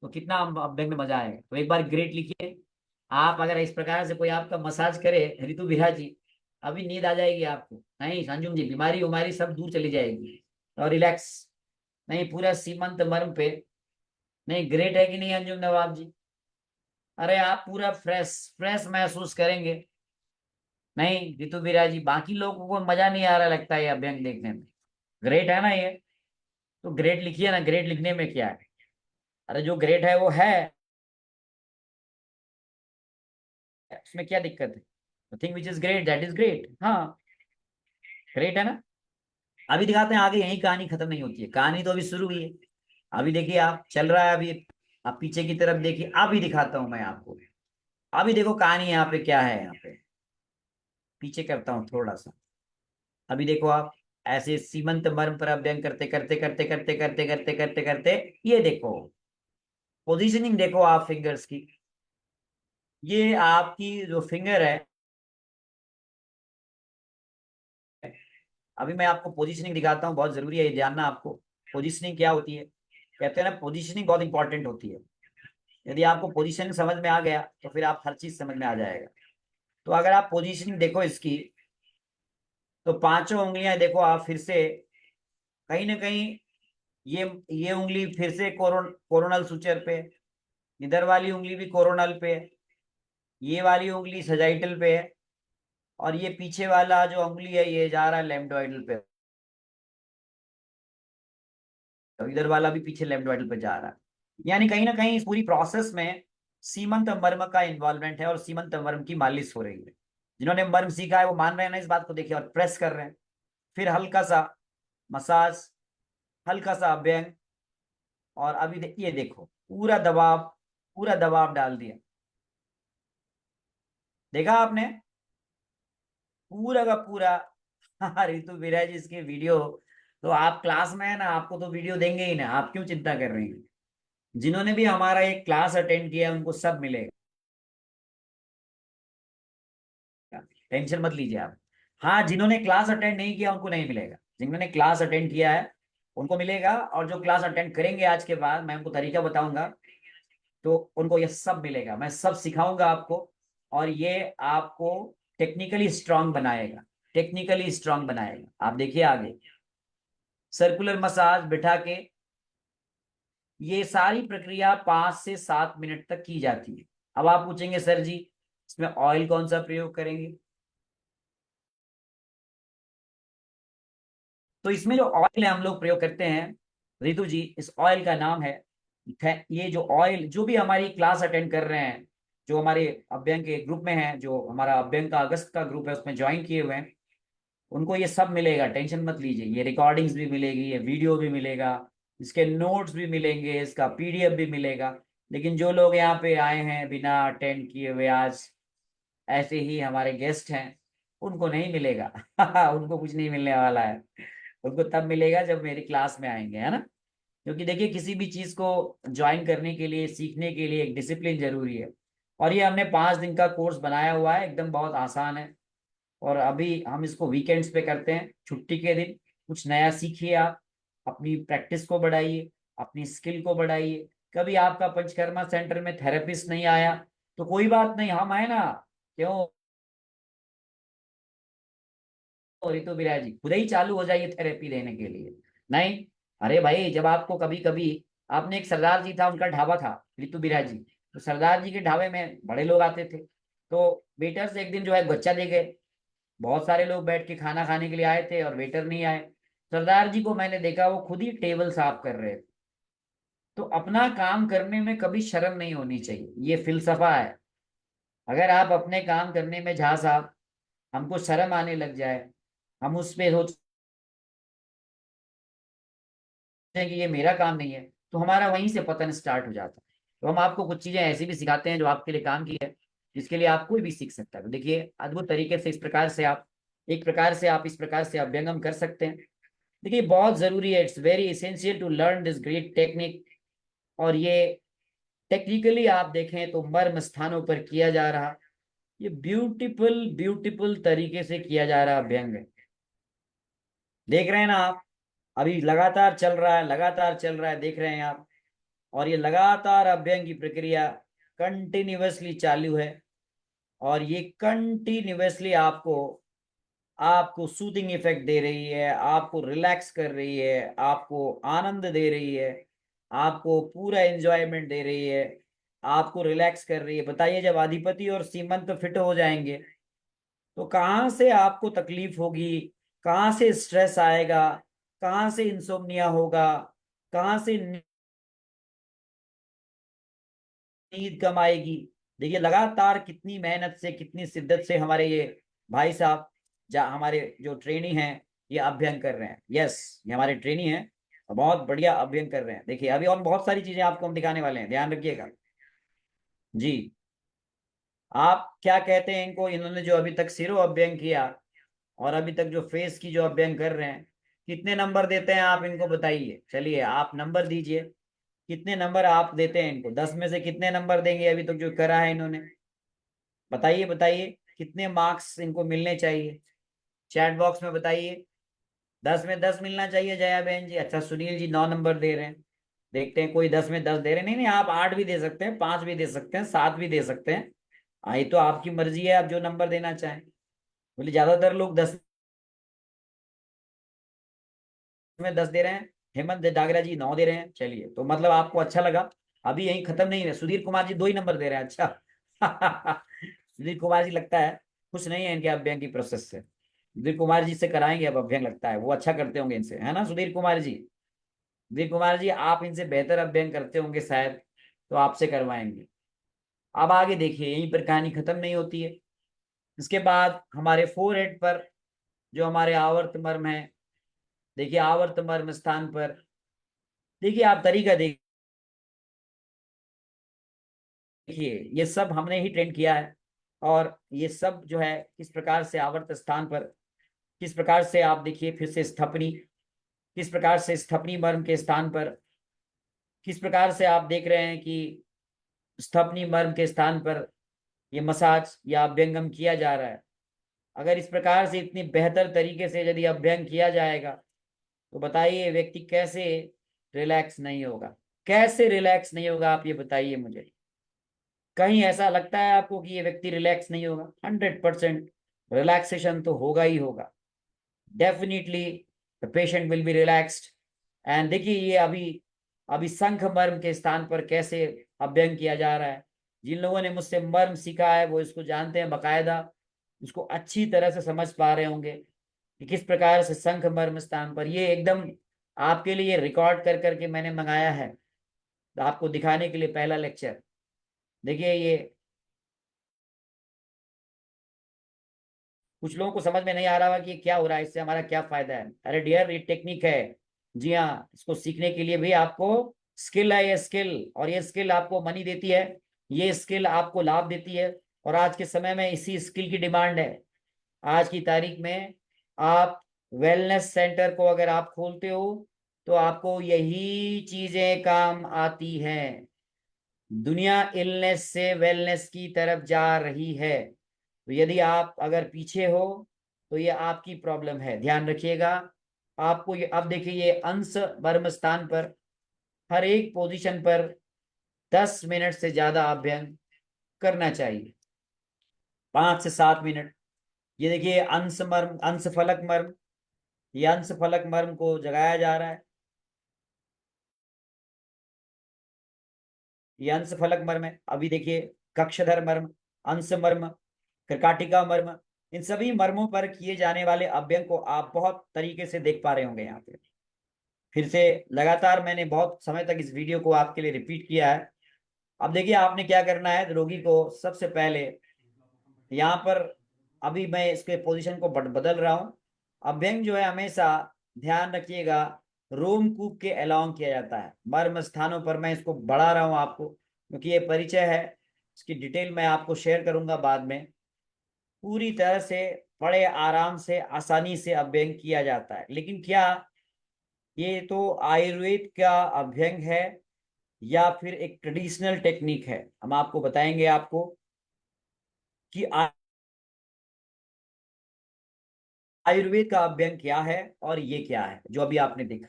तो कितना अभ्यंग में मजा आएगा। तो एक बार ग्रेट लिखिए। आप अगर इस प्रकार से कोई आपका मसाज करे ऋतु बिहार जी, अभी नींद आ जाएगी आपको। नहीं संजुम जी, बीमारी उमारी सब दूर चली जाएगी और रिलैक्स। नहीं पूरा सीमंत मर्म पे। नहीं ग्रेट है कि नहीं अंजुम नवाब जी? अरे आप पूरा फ्रेश फ्रेश महसूस करेंगे। नहीं ऋतु बिहार जी, बाकी लोगों को मजा नहीं आ रहा लगता है ये अभ्यंग देखने में। ग्रेट है ना ये? तो ग्रेट लिखिए ना, ग्रेट लिखने में क्या है? अरे जो ग्रेट है वो है, उसमें क्या दिक्कत है? Thing which is great that is great. हाँ ग्रेट है ना? अभी दिखाते हैं आगे, यही कहानी खत्म नहीं होती है, कहानी तो अभी शुरू हुई है। अभी देखिए आप चल रहा है अभी, आप पीछे की तरफ देखिए, अभी दिखाता हूं मैं आपको। अभी देखो कहानी यहाँ पे क्या है, यहाँ पे पीछे करता हूँ थोड़ा सा। अभी देखो आप, ऐसे सीमंत मर्म पर अध्ययन करते करते करते करते करते करते करते करते, ये देखो पोजीशनिंग देखो आप फिंगर्स की। ये आपकी जो फिंगर है, अभी मैं आपको पोजीशनिंग दिखाता हूँ, बहुत जरूरी है ये जानना आपको। पोजीशनिंग क्या होती है? कहते हैं ना पोजीशनिंग बहुत इंपॉर्टेंट होती है। यदि आपको पोजीशनिंग समझ में आ गया तो फिर आप हर चीज समझ में आ जाएगा। तो अगर आप पोजीशनिंग देखो इसकी, तो पांचों उंगलियां देखो आप फिर से कहीं ना कहीं, ये ये उंगली फिर से कोरोनल सुचर पे, इधर वाली उंगली भी कोरोनल पे है, ये वाली उंगली सजाइटल पे है, और ये पीछे वाला जो उंगली है ये जा रहा है लेम्डोइडल पे, तो इधर वाला भी पीछे लेम्डोइडल पे जा रहा है। यानी कहीं ना कहीं इस पूरी प्रोसेस में सीमंत मर्म का इन्वॉल्वमेंट है और सीमंत मर्म की मालिश हो रही है। जिन्होंने मर्म सीखा है वो मान रहे हैं ना इस बात को, देखिए, और प्रेस कर रहे हैं। फिर हल्का सा मसाज, हल्का सा अभ्यंग, और अभी ये देखो पूरा दबाव, पूरा दबाव डाल दिया। देखा आपने पूरा का पूरा। हाँ रितु विराज इसके वीडियो, तो आप क्लास में है ना, आपको तो वीडियो देंगे ही ना, आप क्यों चिंता कर रही हैं? जिन्होंने भी हमारा एक क्लास अटेंड किया है उनको सब मिलेगा, टेंशन मत लीजिए आप। हाँ जिन्होंने क्लास अटेंड नहीं किया उनको नहीं मिलेगा, जिन्होंने क्लास अटेंड किया है उनको मिलेगा, और जो क्लास अटेंड करेंगे आज के बाद मैं उनको तरीका बताऊंगा, तो उनको ये सब मिलेगा, मैं सब सिखाऊंगा आपको। और ये आपको टेक्निकली स्ट्रांग बनाएगा, टेक्निकली स्ट्रांग बनाएगा। आप देखिए आगे, सर्कुलर मसाज बिठा के, ये सारी प्रक्रिया 5 से 7 मिनट तक की जाती है। अब आप पूछेंगे सर जी इसमें ऑयल कौन सा प्रयोग करेंगे? तो इसमें जो ऑयल है हम लोग प्रयोग करते हैं रितु जी, इस ऑयल का नाम है, ये जो ऑयल, जो भी हमारी क्लास अटेंड कर रहे हैं, जो हमारे अभ्यंग के ग्रुप में हैं, जो हमारा अभ्यंग का अगस्त का ग्रुप है उसमें ज्वाइन किए हुए हैं, उनको ये सब मिलेगा, टेंशन मत लीजिए। ये रिकॉर्डिंग्स भी मिलेगी, ये वीडियो भी मिलेगा, इसके नोट्स भी मिलेंगे, इसका पीडीएफ भी मिलेगा। लेकिन जो लोग यहाँ पे आए हैं बिना अटेंड किए हुए, आज ऐसे ही हमारे गेस्ट हैं, उनको नहीं मिलेगा। उनको कुछ नहीं मिलने वाला है। उनको तब मिलेगा जब मेरी क्लास में आएंगे, है ना? क्योंकि देखिए किसी भी चीज को ज्वाइन करने के लिए, सीखने के लिए एक डिसिप्लिन जरूरी है। और ये हमने 5 दिन का कोर्स बनाया हुआ है, एकदम बहुत आसान है। और अभी हम इसको वीकेंड्स पे करते हैं, छुट्टी के दिन। कुछ नया सीखिए आप, अपनी प्रैक्टिस को बढ़ाइए, अपनी स्किल को बढ़ाइए। कभी आपका पंचकर्मा सेंटर में थेरेपिस्ट नहीं आया तो कोई बात नहीं, हम आए ना। क्यों रितु बिराज जी, खुद ही चालू हो जाइए थेरेपी देने के लिए। नहीं, अरे भाई जब आपको कभी कभी, आपने एक सरदार जी था उनका ढाबा था रितु बिराज जी, तो सरदार जी के ढाबे में बड़े लोग आते थे, तो वेटर से एक दिन जो है बच्चा दे गए। बहुत सारे लोग बैठ के खाना खाने के लिए आए थे और वेटर नहीं आए। सरदार जी को मैंने देखा वो खुद ही टेबल साफ कर रहे थे। तो अपना काम करने में कभी शर्म नहीं होनी चाहिए, ये फिलसफा है। अगर आप अपने काम करने में झांसा, हमको शर्म आने लग जाए, हम उस पे सोचते हैं कि ये मेरा काम नहीं है, तो हमारा वहीं से पतन स्टार्ट हो जाता है। तो हम आपको कुछ चीजें ऐसी भी सिखाते हैं जो आपके लिए काम की है, जिसके लिए आप कोई भी सीख सकता है। तो देखिए अद्भुत तरीके से इस प्रकार से आप व्यंगम कर सकते हैं। देखिए बहुत जरूरी है, it's very essential to learn this great technique. और ये टेक्निकली आप देखें तो मर्म स्थानों पर किया जा रहा, ये ब्यूटीफुल ब्यूटीफुल तरीके से किया जा रहा अभ्यंग है। देख रहे हैं ना आप, अभी लगातार चल रहा है, लगातार चल रहा है, देख रहे हैं आप। और ये लगातार अभ्यंग की प्रक्रिया कंटिन्यूअसली चालू है, और ये कंटिन्यूअसली आपको आपको सूदिंग इफेक्ट दे रही है, आपको रिलैक्स कर रही है, आपको आनंद दे रही है, आपको पूरा एंजॉयमेंट दे रही है, आपको रिलैक्स कर रही है। बताइए जब अधिपति और सीमंत फिट हो जाएंगे तो कहाँ से आपको तकलीफ होगी, कहाँ से स्ट्रेस आएगा, कहाँ से इंसोम्निया होगा, कहाँ से नींद कम आएगी। देखिए लगातार कितनी मेहनत से, कितनी शिद्दत से हमारे ये भाई साहब, हमारे जो ट्रेनी हैं, ये अध्ययन कर रहे हैं। यस, ये हमारे ट्रेनी हैं और बहुत बढ़िया अध्ययन कर रहे हैं। देखिए अभी और बहुत सारी चीजें आपको हम दिखाने वाले हैं, ध्यान रखिएगा जी। आप क्या कहते हैं इनको, इन्होंने जो अभी तक सिरो अध्ययन किया और अभी तक जो फेस की जो अध्ययन कर रहे हैं, कितने नंबर देते हैं आप इनको बताइए। चलिए आप नंबर दीजिए, कितने नंबर आप देते हैं इनको, 10 में से कितने नंबर देंगे अभी तक जो करा है इन्होंने। बताइए बताइए कितने मार्क्स इनको मिलने चाहिए, चैट बॉक्स में बताइए। 10 में 10 मिलना चाहिए जया बहन जी। अच्छा सुनील जी 9 नंबर दे रहे हैं, देखते हैं कोई 10 में 10 दे रहे हैं। नहीं नहीं, आप 8 भी दे सकते हैं, 5 भी दे सकते हैं, 7 भी दे सकते हैं। ये तो आपकी मर्जी है, आप जो नंबर देना चाहें। बोले ज्यादातर लोग 10 में 10 दे रहे हैं, हेमंत डागरा जी 9 दे रहे हैं। चलिए तो मतलब आपको अच्छा लगा। अभी यही खत्म नहीं है, सुधीर कुमार जी 2 ही नंबर दे रहे हैं। अच्छा सुधीर कुमार जी लगता है खुश नहीं है इनके अभ्यंग की प्रोसेस से। सुधीर कुमार जी से कराएंगे अब अभ्यंग, लगता है वो अच्छा करते होंगे इनसे, है ना सुधीर कुमार जी। सुधीर कुमार जी आप इनसे बेहतर अभ्यंग करते होंगे शायद, तो आपसे करवाएंगे। अब आगे देखिए, यहीं पर कहानी खत्म नहीं होती है। इसके बाद हमारे फोर हेड पर जो हमारे आवर्त मर्म है, देखिए आवर्त मर्म स्थान पर देखिए आप तरीका देखिए, ये सब हमने ही ट्रेन किया है। और ये सब जो है किस प्रकार से आवर्त स्थान पर, किस प्रकार से आप देखिए फिर से स्थपनी, किस प्रकार से स्थपनी मर्म के स्थान पर, किस प्रकार से आप देख रहे हैं कि स्थपनी मर्म के स्थान पर ये मसाज या अभ्यंगम किया जा रहा है। अगर इस प्रकार से इतनी बेहतर तरीके से यदि अभ्यंग किया जाएगा तो बताइए व्यक्ति कैसे रिलैक्स नहीं होगा, कैसे रिलैक्स नहीं होगा, आप ये बताइए मुझे। कहीं ऐसा लगता है आपको कि ये व्यक्ति रिलैक्स नहीं होगा? 100% रिलैक्सेशन तो होगा ही होगा। Definitely the patient will be relaxed. And देखिए ये अभी अभी शंख मर्म के स्थान पर कैसे अभ्यंग किया जा रहा है। जिन लोगों ने मुझसे मर्म सीखा है वो इसको जानते हैं बकायदा, इसको अच्छी तरह से समझ पा रहे होंगे कि किस प्रकार से शंख मर्म स्थान पर ये एकदम आपके लिए रिकॉर्ड कर करके मैंने मंगाया है, तो आपको दिखाने के लिए पहला लेक्चर। देखिए ये कुछ लोगों को समझ में नहीं आ रहा है कि ये क्या हो रहा है, इससे हमारा क्या फायदा है। अरे डियर ये टेक्निक है, जी हाँ, इसको सीखने के लिए भी आपको स्किल है, ये स्किल, और ये स्किल आपको मनी देती है, ये स्किल आपको लाभ देती है। और आज के समय में इसी स्किल की डिमांड है। आज की तारीख में आप वेलनेस सेंटर को अगर आप खोलते हो तो आपको यही चीजें काम आती हैं। दुनिया इलनेस से वेलनेस की तरफ जा रही है, तो यदि आप अगर पीछे हो तो ये आपकी प्रॉब्लम है, ध्यान रखिएगा। आपको ये अब देखिए ये अंश वर्म स्थान पर हर एक पोजीशन पर 10 मिनट से ज्यादा अभ्यंग करना चाहिए, 5 से 7 मिनट। ये देखिए अंश मर्म, अंश फलक मर्म, ये अंश फलक मर्म को जगाया जा रहा है। ये अंश फलक मर्म है। अभी देखिए कक्षधर मर्म, अंश मर्म, कर्काटिका मर्म, इन सभी मर्मों पर किए जाने वाले अभ्यंग को आप बहुत तरीके से देख पा रहे होंगे यहाँ पे। फिर से लगातार मैंने बहुत समय तक इस वीडियो को आपके लिए रिपीट किया है। अब देखिए आपने क्या करना है, रोगी को सबसे पहले यहाँ पर अभी मैं इसके पोजीशन को बदल रहा हूँ। अभ्यंग जो है हमेशा ध्यान रखिएगा रोम कूप के अलोंग किया जाता है। मर्म स्थानों पर मैं इसको बढ़ा रहा हूँ आपको, क्योंकि ये परिचय है, इसकी डिटेल मैं आपको शेयर करूंगा बाद में। पूरी तरह से बड़े आराम से आसानी से अभ्यंग किया जाता है। लेकिन क्या ये तो आयुर्वेद का अभ्यंग है या फिर एक ट्रेडिशनल टेक्निक है? हम आपको बताएंगे आपको कि आयुर्वेद का अभ्यंग क्या है और ये क्या है जो अभी आपने देखा।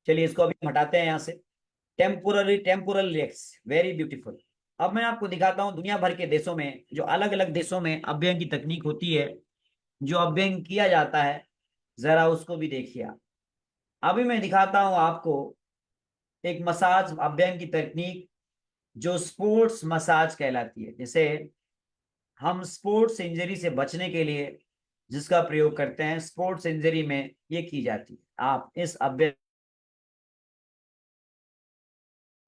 चलिए इसको अभी हम हटाते हैं यहाँ से। Temporal relax, very beautiful. अब मैं आपको दिखाता हूँ दुनिया भर के देशों में, जो अलग अलग देशों में अभ्यंग की तकनीक होती है, जो अभ्यंग किया जाता है, जरा उसको भी देखिए आप। अभी मैं दिखाता हूँ आपको एक मसाज अभ्यंग की तकनीक जो स्पोर्ट्स मसाज कहलाती है। जैसे हम स्पोर्ट्स इंजरी से बचने के लिए जिसका प्रयोग करते हैं, स्पोर्ट्स इंजरी में ये की जाती है। आप इस अभ्यंग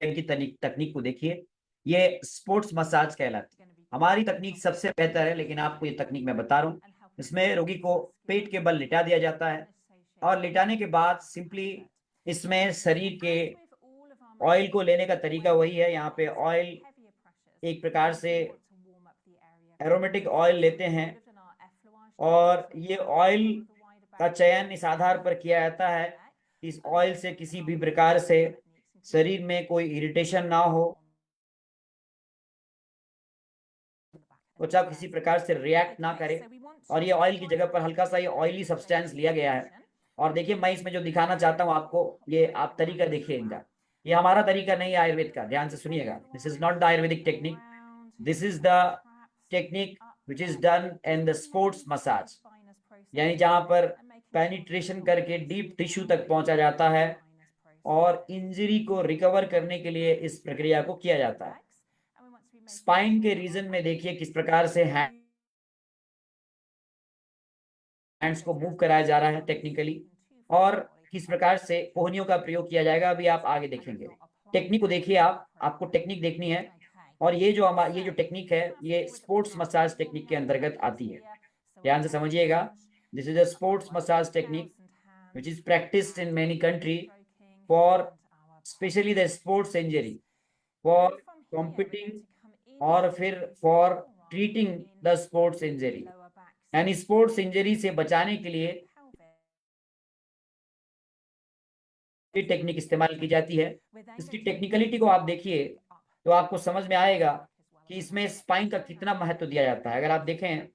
की तकनीक को देखिए, ये स्पोर्ट्स मसाज कहलाती है। हमारी तकनीक सबसे बेहतर है, लेकिन आपको ये तकनीक मैं बता रहा हूँ। इसमें रोगी को पेट के बल लिटा दिया जाता है और लिटाने के बाद सिंपली इसमें शरीर के ऑयल को लेने का तरीका वही है। यहाँ पे ऑयल एक प्रकार से एरोमेटिक ऑयल लेते हैं और ये ऑयल का चयन इस आधार पर किया जाता है कि इस ऑयल से किसी भी प्रकार से शरीर में कोई इरिटेशन ना हो, त्वचा किसी प्रकार से रिएक्ट ना करे। और ये ऑयल की जगह पर हल्का सा ये ऑयली सब्सटेंस लिया गया है। और देखिए मैं इसमें जो दिखाना चाहता हूँ आपको, ये आप तरीका देखिए इनका। ये हमारा तरीका नहीं है आयुर्वेद का, ध्यान से सुनिएगा। This is not the Ayurvedic technique, this is the technique which is done in the sports massage, यानी जहां पर पेनिट्रेशन करके डीप टिश्यू तक पहुंचा जाता है और इंजरी को रिकवर करने के लिए इस प्रक्रिया को किया जाता है। स्पाइन के रीजन में देखिए किस प्रकार से हैंड्स को मूव कराया जा रहा है टेक्निकली, और किस प्रकार से कोहनियों का प्रयोग किया जाएगा अभी आप आगे देखेंगे। टेक्निक को देखिए आप, आपको टेक्निक देखनी है। और ये जो टेक्निक है ये स्पोर्ट्स मसाज टेक्निक के अंतर्गत आती है। ध्यान से समझिएगा। This is a sports massage technique which is practiced in many country for especially the sports injury, for competing और फिर for treating the sports injury। यानी स्पोर्ट्स इंजरी से बचाने के लिए ये टेक्निक इस्तेमाल की जाती है। इसकी टेक्निकलिटी को आप देखिए तो आपको समझ में आएगा कि इसमें स्पाइन का कितना महत्व दिया जाता है। अगर आप देखें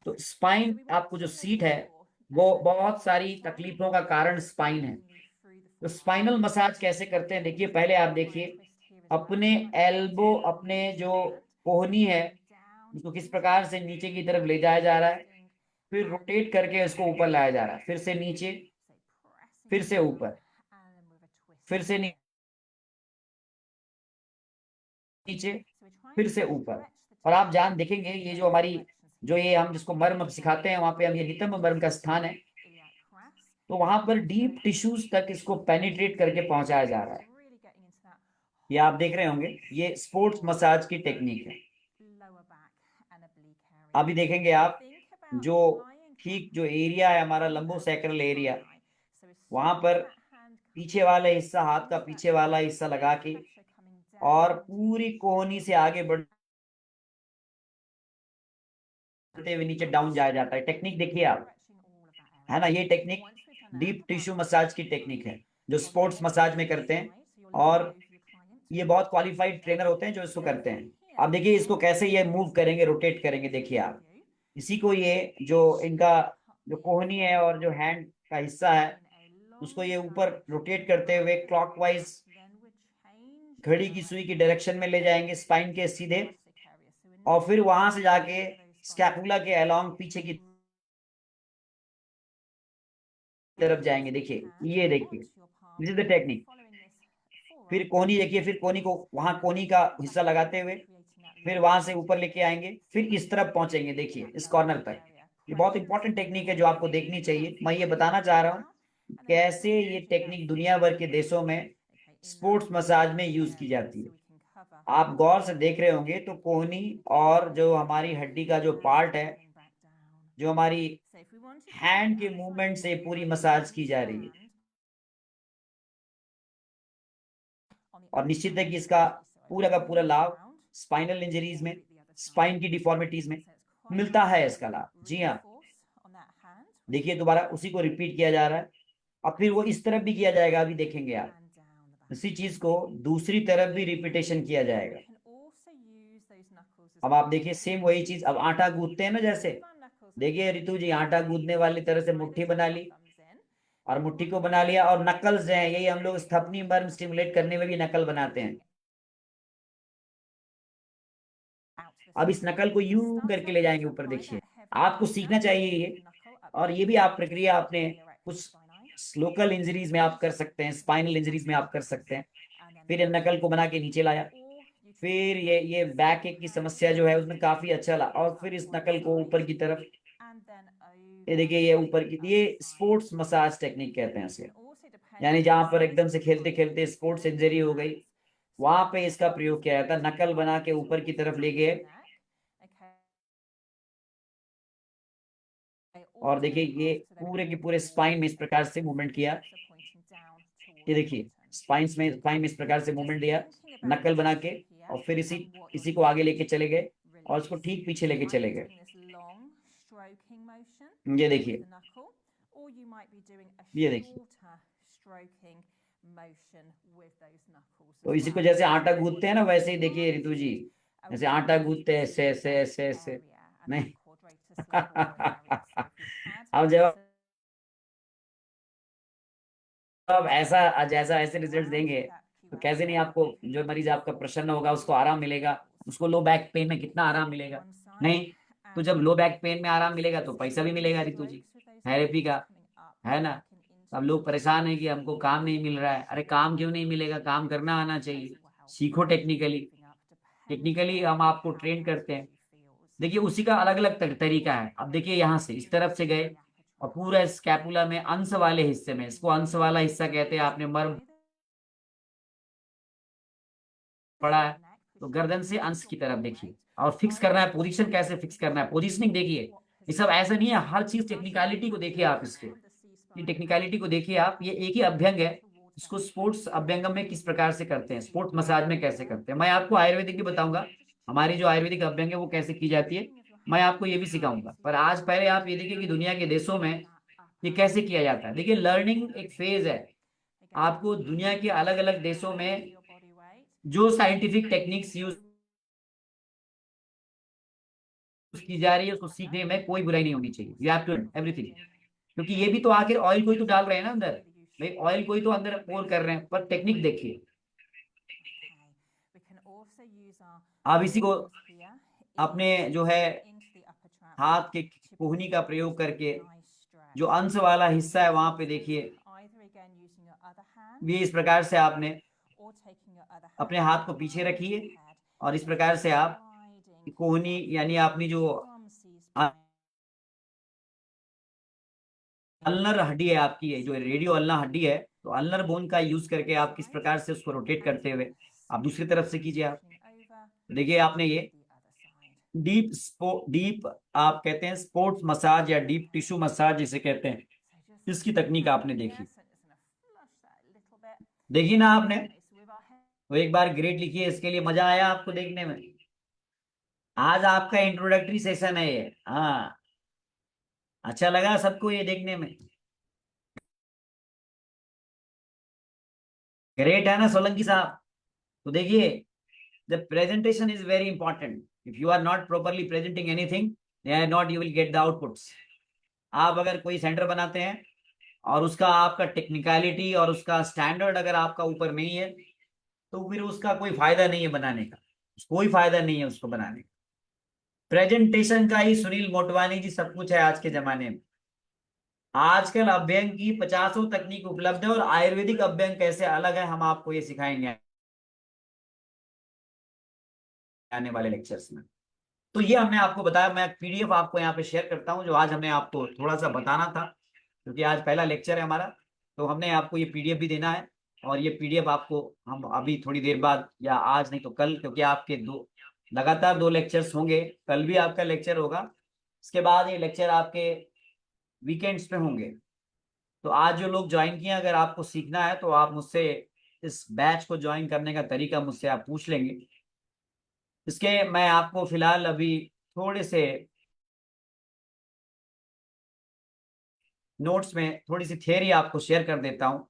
तो स्पाइन, आपको जो सीट है वो बहुत सारी तकलीफों का कारण स्पाइन है। तो स्पाइनल मसाज कैसे करते हैं देखिए, पहले आप देखिए अपने एल्बो, अपने जो कोहनी है उसको किस प्रकार से नीचे की तरफ ले जाया जा रहा है, फिर रोटेट करके उसको ऊपर लाया जा रहा है, फिर से नीचे, फिर से ऊपर, फिर से नीचे, फिर से ऊपर। और आप जान देखेंगे ये जो हमारी, जो ये हम जिसको मर्म सिखाते हैं वहां पे हम, ये नितंब मर्म का स्थान है, तो वहां पर डीप टिश्यूज तक इसको पेनिट्रेट करके पहुंचाया जा रहा है। ये आप देख रहे होंगे, ये स्पोर्ट्स मसाज की टेक्निक है। अभी देखेंगे आप जो ठीक जो एरिया है हमारा लंबो सैक्रल एरिया, वहां पर पीछे वाला हिस्सा, हाथ का पीछे वाला हिस्सा लगा के और पूरी कोहनी से आगे बढ़ते हुए नीचे डाउन जाया जाता है। टेक्निक देखिए आप, है ना, ये टेक्निक डीप टिश्यू मसाज की टेक्निक है जो स्पोर्ट्स मसाज में करते हैं। और ये बहुत क्वालिफाइड ट्रेनर होते हैं जो इसको करते हैं। आप देखिए इसको कैसे ये मूव करेंगे, रोटेट करेंगे, देखिए आप इसी को, ये जो इनका जो कोहनी है और जो हैंड का हिस्सा है उसको ये ऊपर रोटेट करते हुए क्लॉकवाइज घड़ी की सुई की डायरेक्शन में ले जाएंगे स्पाइन के सीधे, और फिर वहां से जाके स्कैपुला के अलोंग पीछे की तरफ जाएंगे। देखिए, ये देखिए, दिस इज द टेक्निक। फिर कोहनी देखिए, फिर कोहनी को वहां कोहनी का हिस्सा लगाते हुए फिर वहां से ऊपर लेके आएंगे, फिर इस तरफ पहुंचेंगे, देखिए इस कॉर्नर तक। ये बहुत इंपॉर्टेंट टेक्निक है जो आपको देखनी चाहिए। मैं ये बताना चाह रहा हूँ कैसे ये टेक्निक दुनिया भर के देशों में स्पोर्ट्स मसाज में यूज की जाती है। आप गौर से देख रहे होंगे तो कोहनी और जो हमारी हड्डी का जो पार्ट है जो हमारी हैंड के मूवमेंट से पूरी मसाज की जा रही है। और निश्चित है कि इसका पूरा का पूरा लाभ स्पाइनल इंजरीज में, स्पाइन की डिफॉर्मिटीज में मिलता है इसका लाभ। जी हाँ, देखिए दोबारा उसी को रिपीट किया जा रहा है। अब फिर वो इस तरफ भी किया जाएगा, अभी देखेंगे आप। इसी चीज को दूसरी तरफ भी रिपीटेशन किया जाएगा। अब आप देखिए सेम वही चीज, अब आटा गूंथते हैं ना, जैसे देखिए रितु जी, आटा गूंथने वाली तरह से मुट्ठी बना ली, और मुट्ठी को बना लिया, और नकल्स हैं, यही हम लोग स्थपनी बर्न स्टिमुलेट करने में भी नकल बनाते हैं। अब इस नकल को यूं करके ले जाएंगे ऊपर, देखिए आपको सीखना चाहिए ये। और ये भी आप प्रक्रिया अपने कुछ लोकल इंजरीज में आप कर सकते हैं, स्पाइनल इंजरीज में आप कर सकते हैं। फिर इन नकल को बना के नीचे लाया, फिर ये बैक एक की समस्या जो है उसमें काफी अच्छा ला, और फिर इस नकल को ऊपर की तरफ, ये देखिए ये ऊपर की, ये स्पोर्ट्स मसाज टेक्निक कहते हैं इसे। यानी जहां पर एकदम से खेलते खेलते स्पोर्ट्स इंजरी हो गई, वहां पे इसका प्रयोग किया जाता है। नकल बना के ऊपर की तरफ ले गए, और देखिए ये पूरे के पूरे स्पाइन में इस प्रकार से मूवमेंट किया। ये देखिए स्पाइन में इस प्रकार से मूवमेंट दिया, नकल बना के, और फिर इसी इसी को आगे लेके चले गए, और उसको ठीक पीछे लेके चले गए। ये देखिए, ये देखिए, तो इसी को जैसे आटा गूंथते हैं ना, वैसे ही देखिए रितु जी, जैसे आटा गूंथते हैं, से नहीं। अब जब अब ऐसा जैसा ऐसे रिजल्ट देंगे, तो कैसे नहीं आपको, जो मरीज आपका प्रसन्न होगा उसको आराम मिलेगा। उसको लो बैक पेन में कितना आराम मिलेगा, नहीं? तो जब लो बैक पेन में आराम मिलेगा तो पैसा भी मिलेगा रितु जी, थेरेपी का, है ना? अब लोग परेशान है कि हमको काम नहीं मिल रहा है। अरे काम क्यों नहीं मिलेगा, काम करना आना चाहिए। सीखो टेक्निकली, टेक्निकली हम आपको ट्रेन करते हैं। देखिए उसी का अलग अलग तरीका है। अब देखिए यहाँ से इस तरफ से गए, और पूरा स्कैपुला में अंश वाले हिस्से में, इसको अंश वाला हिस्सा कहते हैं, आपने मर्म पड़ा है, तो गर्दन से अंश की तरफ देखिए, और फिक्स करना है। पोजीशन कैसे फिक्स करना है, पोजीशनिंग देखिए। ये सब ऐसा नहीं है, हर चीज टेक्निकलिटी को देखिए आप इसके, ये टेक्निकलिटी को देखिए आप। ये एक ही अभ्यंग है, इसको स्पोर्ट्स अभ्यंगम में किस प्रकार से करते हैं, स्पोर्ट्स मसाज में कैसे करते हैं। मैं आपको आयुर्वेदिक भी बताऊंगा, हमारी जो आयुर्वेदिक अभ्यंग है वो कैसे की जाती है, मैं आपको ये भी सिखाऊंगा। पर आज पहले आप ये देखिए कि दुनिया के देशों में ये कैसे किया जाता है। देखिए लर्निंग एक फेज है, आपको दुनिया के अलग अलग देशों में जो साइंटिफिक टेक्निक्स यूज की जा रही है, उसको सीखने में कोई बुराई नहीं होनी चाहिए। यू हैव टू एवरीथिंग, क्योंकि ये भी तो आखिर ऑयल को ही तो डाल रहे हैं ना अंदर, भाई ऑयल को ही तो अंदर पोर कर रहे हैं। पर टेक्निक देखिए, आप इसी को अपने जो है हाथ के कोहनी का प्रयोग करके, जो अंश वाला हिस्सा है वहां पे देखिए, ये इस प्रकार से आपने अपने हाथ को पीछे रखिए, और इस प्रकार से आप कोहनी यानी अपनी जो अल्नर हड्डी है आपकी, है जो रेडियो अल्ना हड्डी है, तो अल्नर बोन का यूज करके आप किस प्रकार से उसको रोटेट करते हुए आप दूसरी तरफ से कीजिए। आप देखिए आपने ये डीप आप कहते हैं स्पोर्ट्स मसाज या डीप टिश्यू मसाज जिसे कहते हैं, इसकी तकनीक आपने देखी, देखी ना आपने? तो एक बार ग्रेड लिखिए, इसके लिए मजा आया आपको देखने में? आज आपका इंट्रोडक्टरी सेशन है ये, हाँ। अच्छा लगा सबको ये देखने में? ग्रेट है ना सोलंकी साहब? तो देखिए, the presentation is very important. If you are not properly presenting anything, then not you will get the outputs. आप अगर कोई सेंटर बनाते हैं और उसका आपका टेक्निकलिटी और उसका स्टैंडर्ड अगर आपका ऊपर नहीं है, तो फिर उसका कोई फायदा नहीं है बनाने का, कोई फायदा नहीं है उसको बनाने का। प्रेजेंटेशन का ही सुनील मोटवानी जी सब कुछ है आज के जमाने में। आजकल अभ्यंग की 50 तकनीक उपलब्ध है, और आयुर्वेदिक अभ्यंग कैसे अलग है हम आपको ये सिखाएंगे आने वाले लेक्चर्स में। तो ये हमने आपको बताया, मैं पीडीएफ आपको यहाँ पे शेयर करता हूँ, जो आज हमने आपको थोड़ा सा बताना था, क्योंकि आज पहला लेक्चर है हमारा, तो हमने आपको ये पीडीएफ भी देना है। और ये पीडीएफ आपको हम अभी थोड़ी देर बाद, या आज नहीं तो कल, क्योंकि आपके लगातार 2 लेक्चर्स होंगे, कल भी आपका लेक्चर होगा, इसके बाद ये लेक्चर आपके वीकेंड्स पे होंगे। तो आज जो लोग ज्वाइन किए, अगर आपको सीखना है तो आप मुझसे इस बैच को ज्वाइन करने का तरीका मुझसे आप पूछ लेंगे। इसके मैं आपको फिलहाल अभी थोड़े से नोट्स में थोड़ी सी थियरी आपको शेयर कर देता हूँ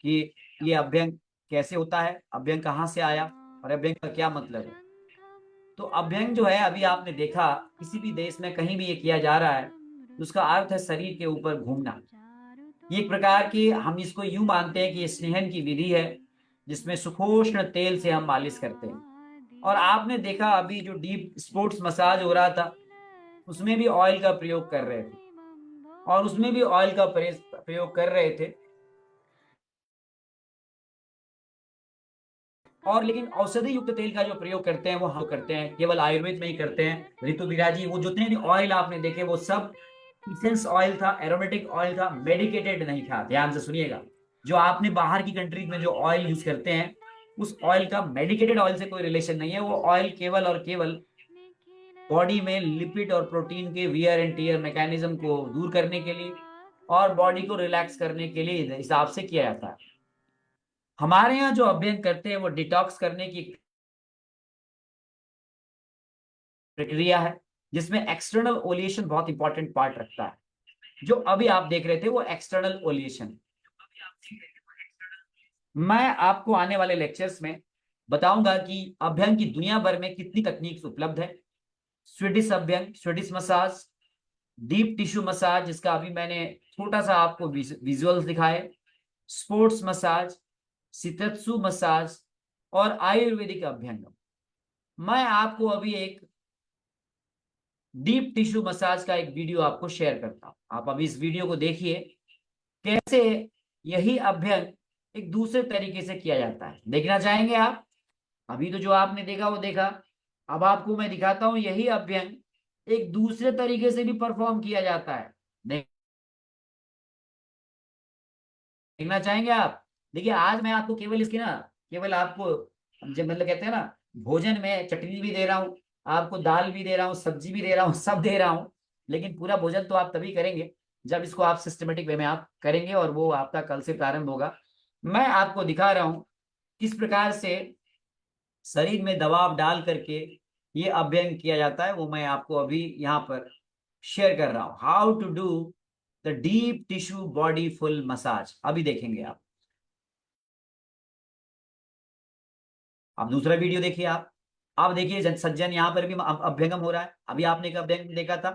कि ये अभ्यंग कैसे होता है, अभ्यंग कहाँ से आया और अभ्यंग का क्या मतलब है। तो अभ्यंग जो है, अभी आपने देखा किसी भी देश में कहीं भी ये किया जा रहा है तो उसका अर्थ है शरीर के ऊपर घूमना। ये एक प्रकार की, हम इसको यूं मानते हैं कि ये स्नेहन की विधि है जिसमें सुखोष्ण तेल से हम मालिश करते हैं। और आपने देखा अभी जो डीप स्पोर्ट्स मसाज हो रहा था उसमें भी ऑयल का प्रयोग कर रहे थे, और उसमें भी ऑयल का प्रयोग कर रहे थे। और लेकिन औषधि युक्त तेल का जो प्रयोग करते हैं वो हम करते हैं केवल आयुर्वेद में ही करते हैं। ऋतु विराजी, वो जितने भी ऑयल आपने देखे वो सब इसेंस ऑयल था, एरोमेटिक ऑयल था, मेडिकेटेड नहीं था। ध्यान से सुनिएगा, जो आपने बाहर की कंट्रीज में जो ऑयल यूज करते हैं उस ऑयल का मेडिकेटेड ऑयल से कोई रिलेशन नहीं है। वो ऑयल केवल और केवल बॉडी में लिपिड और प्रोटीन के वियर एंड टीयर मैकेनिज्म को दूर करने के लिए और बॉडी को रिलैक्स करने के लिए हिसाब से किया जाता है। हमारे यहाँ जो अभ्यंग करते हैं वो डिटॉक्स करने की प्रक्रिया है जिसमें एक्सटर्नल ओलिएशन बहुत इंपॉर्टेंट पार्ट रखता है। जो अभी आप देख रहे थे वो एक्सटर्नल ओलिएशन। मैं आपको आने वाले लेक्चर्स में बताऊंगा कि अभ्यंग की दुनिया भर में कितनी तकनीक उपलब्ध है। स्वीडिश अभ्यंग, Swedish massage, deep tissue massage जिसका अभी मैंने छोटा सा आपको विजुअल्स दिखाए, स्पोर्ट्स मसाज, शितत्सु मसाज और आयुर्वेदिक अभ्यंग। मैं आपको अभी एक डीप टिश्यू मसाज का एक वीडियो आपको शेयर करता हूं। आप अभी इस वीडियो को देखिए कैसे यही अभ्यंग एक दूसरे तरीके से किया जाता है। देखना चाहेंगे आप? अभी तो जो आपने देखा वो देखा, अब आपको मैं दिखाता हूं यही अभ्यंग एक दूसरे तरीके से भी परफॉर्म किया जाता है। देखना चाहेंगे आप? देखिए आज मैं आपको केवल इसकी ना, केवल आपको जब मतलब कहते हैं ना, भोजन में चटनी भी दे रहा हूँ, आपको दाल भी दे रहा हूँ, सब्जी भी दे रहा हूँ, सब दे रहा हूँ। लेकिन पूरा भोजन तो आप तभी करेंगे जब इसको आप सिस्टमेटिक वे में आप करेंगे, और वो आपका कल से प्रारंभ होगा। मैं आपको दिखा रहा हूँ किस प्रकार से शरीर में दबाव डाल करके ये अभ्यंग किया जाता है, वो मैं आपको अभी यहाँ पर शेयर कर रहा हूँ। How to do the deep tissue body full massage, अभी देखेंगे आप। अब दूसरा वीडियो देखिए आप देखिए सज्जन, यहाँ पर भी अभ्यंगम हो रहा है। अभी आपने एक अभ्यंगम देखा था,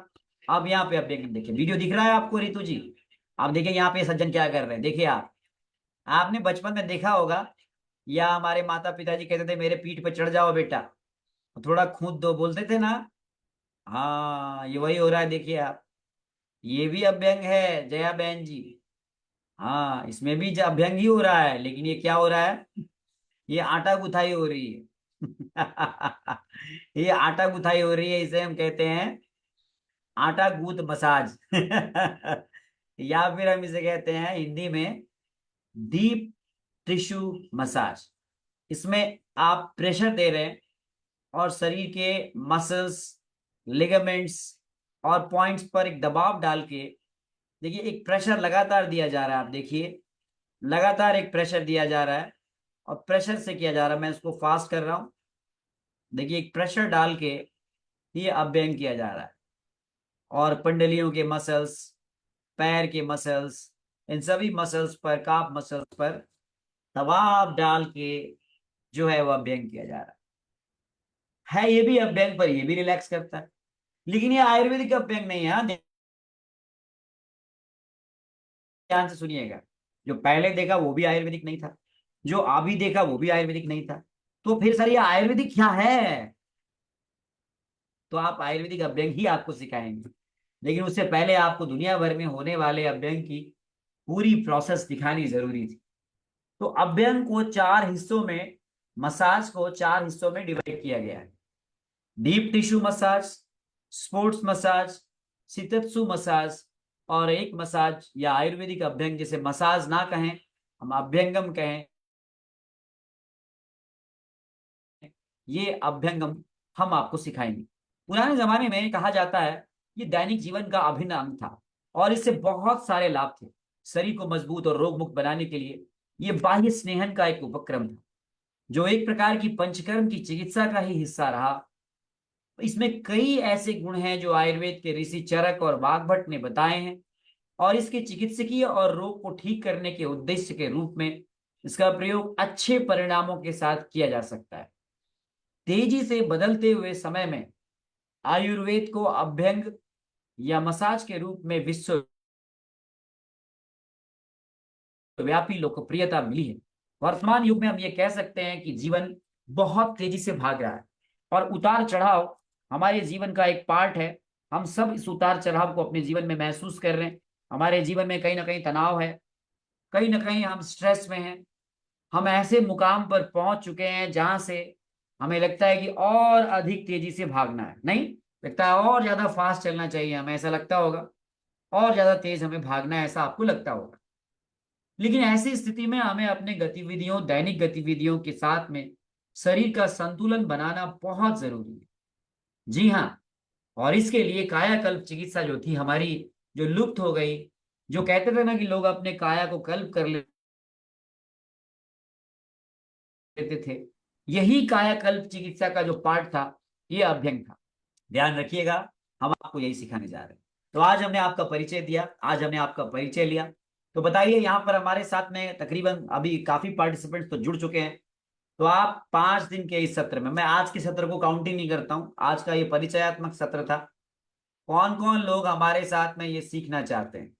अब यहाँ पे अभ्यंगम देखिए। वीडियो दिख रहा है आपको रितु जी? आप देखिए यहाँ पे सज्जन क्या कर रहे हैं, देखिए आप। आपने बचपन में देखा होगा, या हमारे माता पिताजी कहते थे मेरे पीठ पे चढ़ जाओ बेटा, थोड़ा खूद दो, बोलते थे ना। हाँ, ये वही हो रहा है, देखिए आप। ये भी अभ्यंग है जया बहन जी। हाँ, इसमें भी अभ्यंग ही हो रहा है, लेकिन ये क्या हो रहा है, ये आटा गुथाई हो रही है। ये आटा गुथाई हो रही है, इसे हम कहते हैं आटा गूंथ मसाज। या फिर हम इसे कहते हैं हिंदी में डीप टिश्यू मसाज। इसमें आप प्रेशर दे रहे हैं और शरीर के मसल्स, लिगामेंट्स और पॉइंट्स पर एक दबाव डाल के, देखिए एक प्रेशर लगातार दिया जा रहा है। आप देखिए लगातार एक प्रेशर दिया जा रहा है और प्रेशर से किया जा रहा है। मैं इसको फास्ट कर रहा हूं, देखिए एक प्रेशर डाल के ये अभ्यंग किया जा रहा है। और पिंडलियों के मसल्स, पैर के मसल्स, इन सभी मसल्स पर, काफ मसल्स पर दबाव डाल के जो है वो अभ्यंग किया जा रहा है। ये भी अभ्यंग, पर ये भी रिलैक्स करता है, लेकिन ये आयुर्वेदिक अभ्यंग नहीं है। हाँ, ध्यान से सुनिएगा। जो पहले देखा वो भी आयुर्वेदिक नहीं था, जो अभी देखा वो भी आयुर्वेदिक नहीं था। तो फिर सर ये आयुर्वेदिक क्या है? तो आप आयुर्वेदिक अभ्यंग ही आपको सिखाएंगे, लेकिन उससे पहले आपको दुनिया भर में होने वाले अभ्यंग की पूरी प्रोसेस दिखानी जरूरी थी। तो अभ्यंग को चार हिस्सों में, मसाज को चार हिस्सों में डिवाइड किया गया है। Deep tissue massage, sports massage, shiatsu massage, और एक मसाज या आयुर्वेदिक अभ्यंग, जिसे मसाज ना कहें हम अभ्यंगम कहें, ये अभ्यंगम हम आपको सिखाएंगे। पुराने जमाने में कहा जाता है ये दैनिक जीवन का अभिन्न अंग था और इससे बहुत सारे लाभ थे। शरीर को मजबूत और रोग मुक्त बनाने के लिए ये बाह्य स्नेहन का एक उपक्रम था, जो एक प्रकार की पंचकर्म की चिकित्सा का ही हिस्सा रहा। इसमें कई ऐसे गुण हैं जो आयुर्वेद के ऋषि चरक और वाग्भट ने बताए हैं, और इसके चिकित्सकीय और रोग को ठीक करने के उद्देश्य के रूप में इसका प्रयोग अच्छे परिणामों के साथ किया जा सकता है। तेजी से बदलते हुए समय में आयुर्वेद को अभ्यंग या मसाज के रूप में विश्वव्यापी लोकप्रियता मिली है। वर्तमान युग में हम ये कह सकते हैं कि जीवन बहुत तेजी से भाग रहा है और उतार चढ़ाव हमारे जीवन का एक पार्ट है। हम सब इस उतार चढ़ाव को अपने जीवन में महसूस कर रहे हैं। हमारे जीवन में कहीं ना कहीं तनाव है, कहीं ना कहीं हम स्ट्रेस में हैं। हम ऐसे मुकाम पर पहुंच चुके हैं जहां से हमें लगता है कि और अधिक तेजी से भागना है, नहीं लगता है और ज्यादा फास्ट चलना चाहिए, हमें ऐसा लगता होगा और ज्यादा तेज हमें भागना है, ऐसा आपको लगता होगा। लेकिन ऐसी स्थिति में हमें अपने गतिविधियों, दैनिक गतिविधियों के साथ में शरीर का संतुलन बनाना बहुत जरूरी है। जी हाँ, और इसके लिए कायाकल्प चिकित्सा जो थी हमारी, जो लुप्त हो गई, जो कहते थे ना कि लोग अपने काया को कल्प कर लेते थे, यही कायाकल्प चिकित्सा का जो पार्ट था, ये अभ्यंग था। ध्यान रखिएगा, हम आपको यही सिखाने जा रहे हैं। तो आज हमने आपका परिचय दिया, आज हमने आपका परिचय लिया। तो बताइए, यहाँ पर हमारे साथ में तकरीबन अभी काफी पार्टिसिपेंट्स तो जुड़ चुके हैं। तो आप 5 दिन के इस सत्र में, मैं आज के सत्र को काउंट ही नहीं करता हूं, आज का ये परिचयात्मक सत्र था। कौन कौन लोग हमारे साथ में ये सीखना चाहते हैं?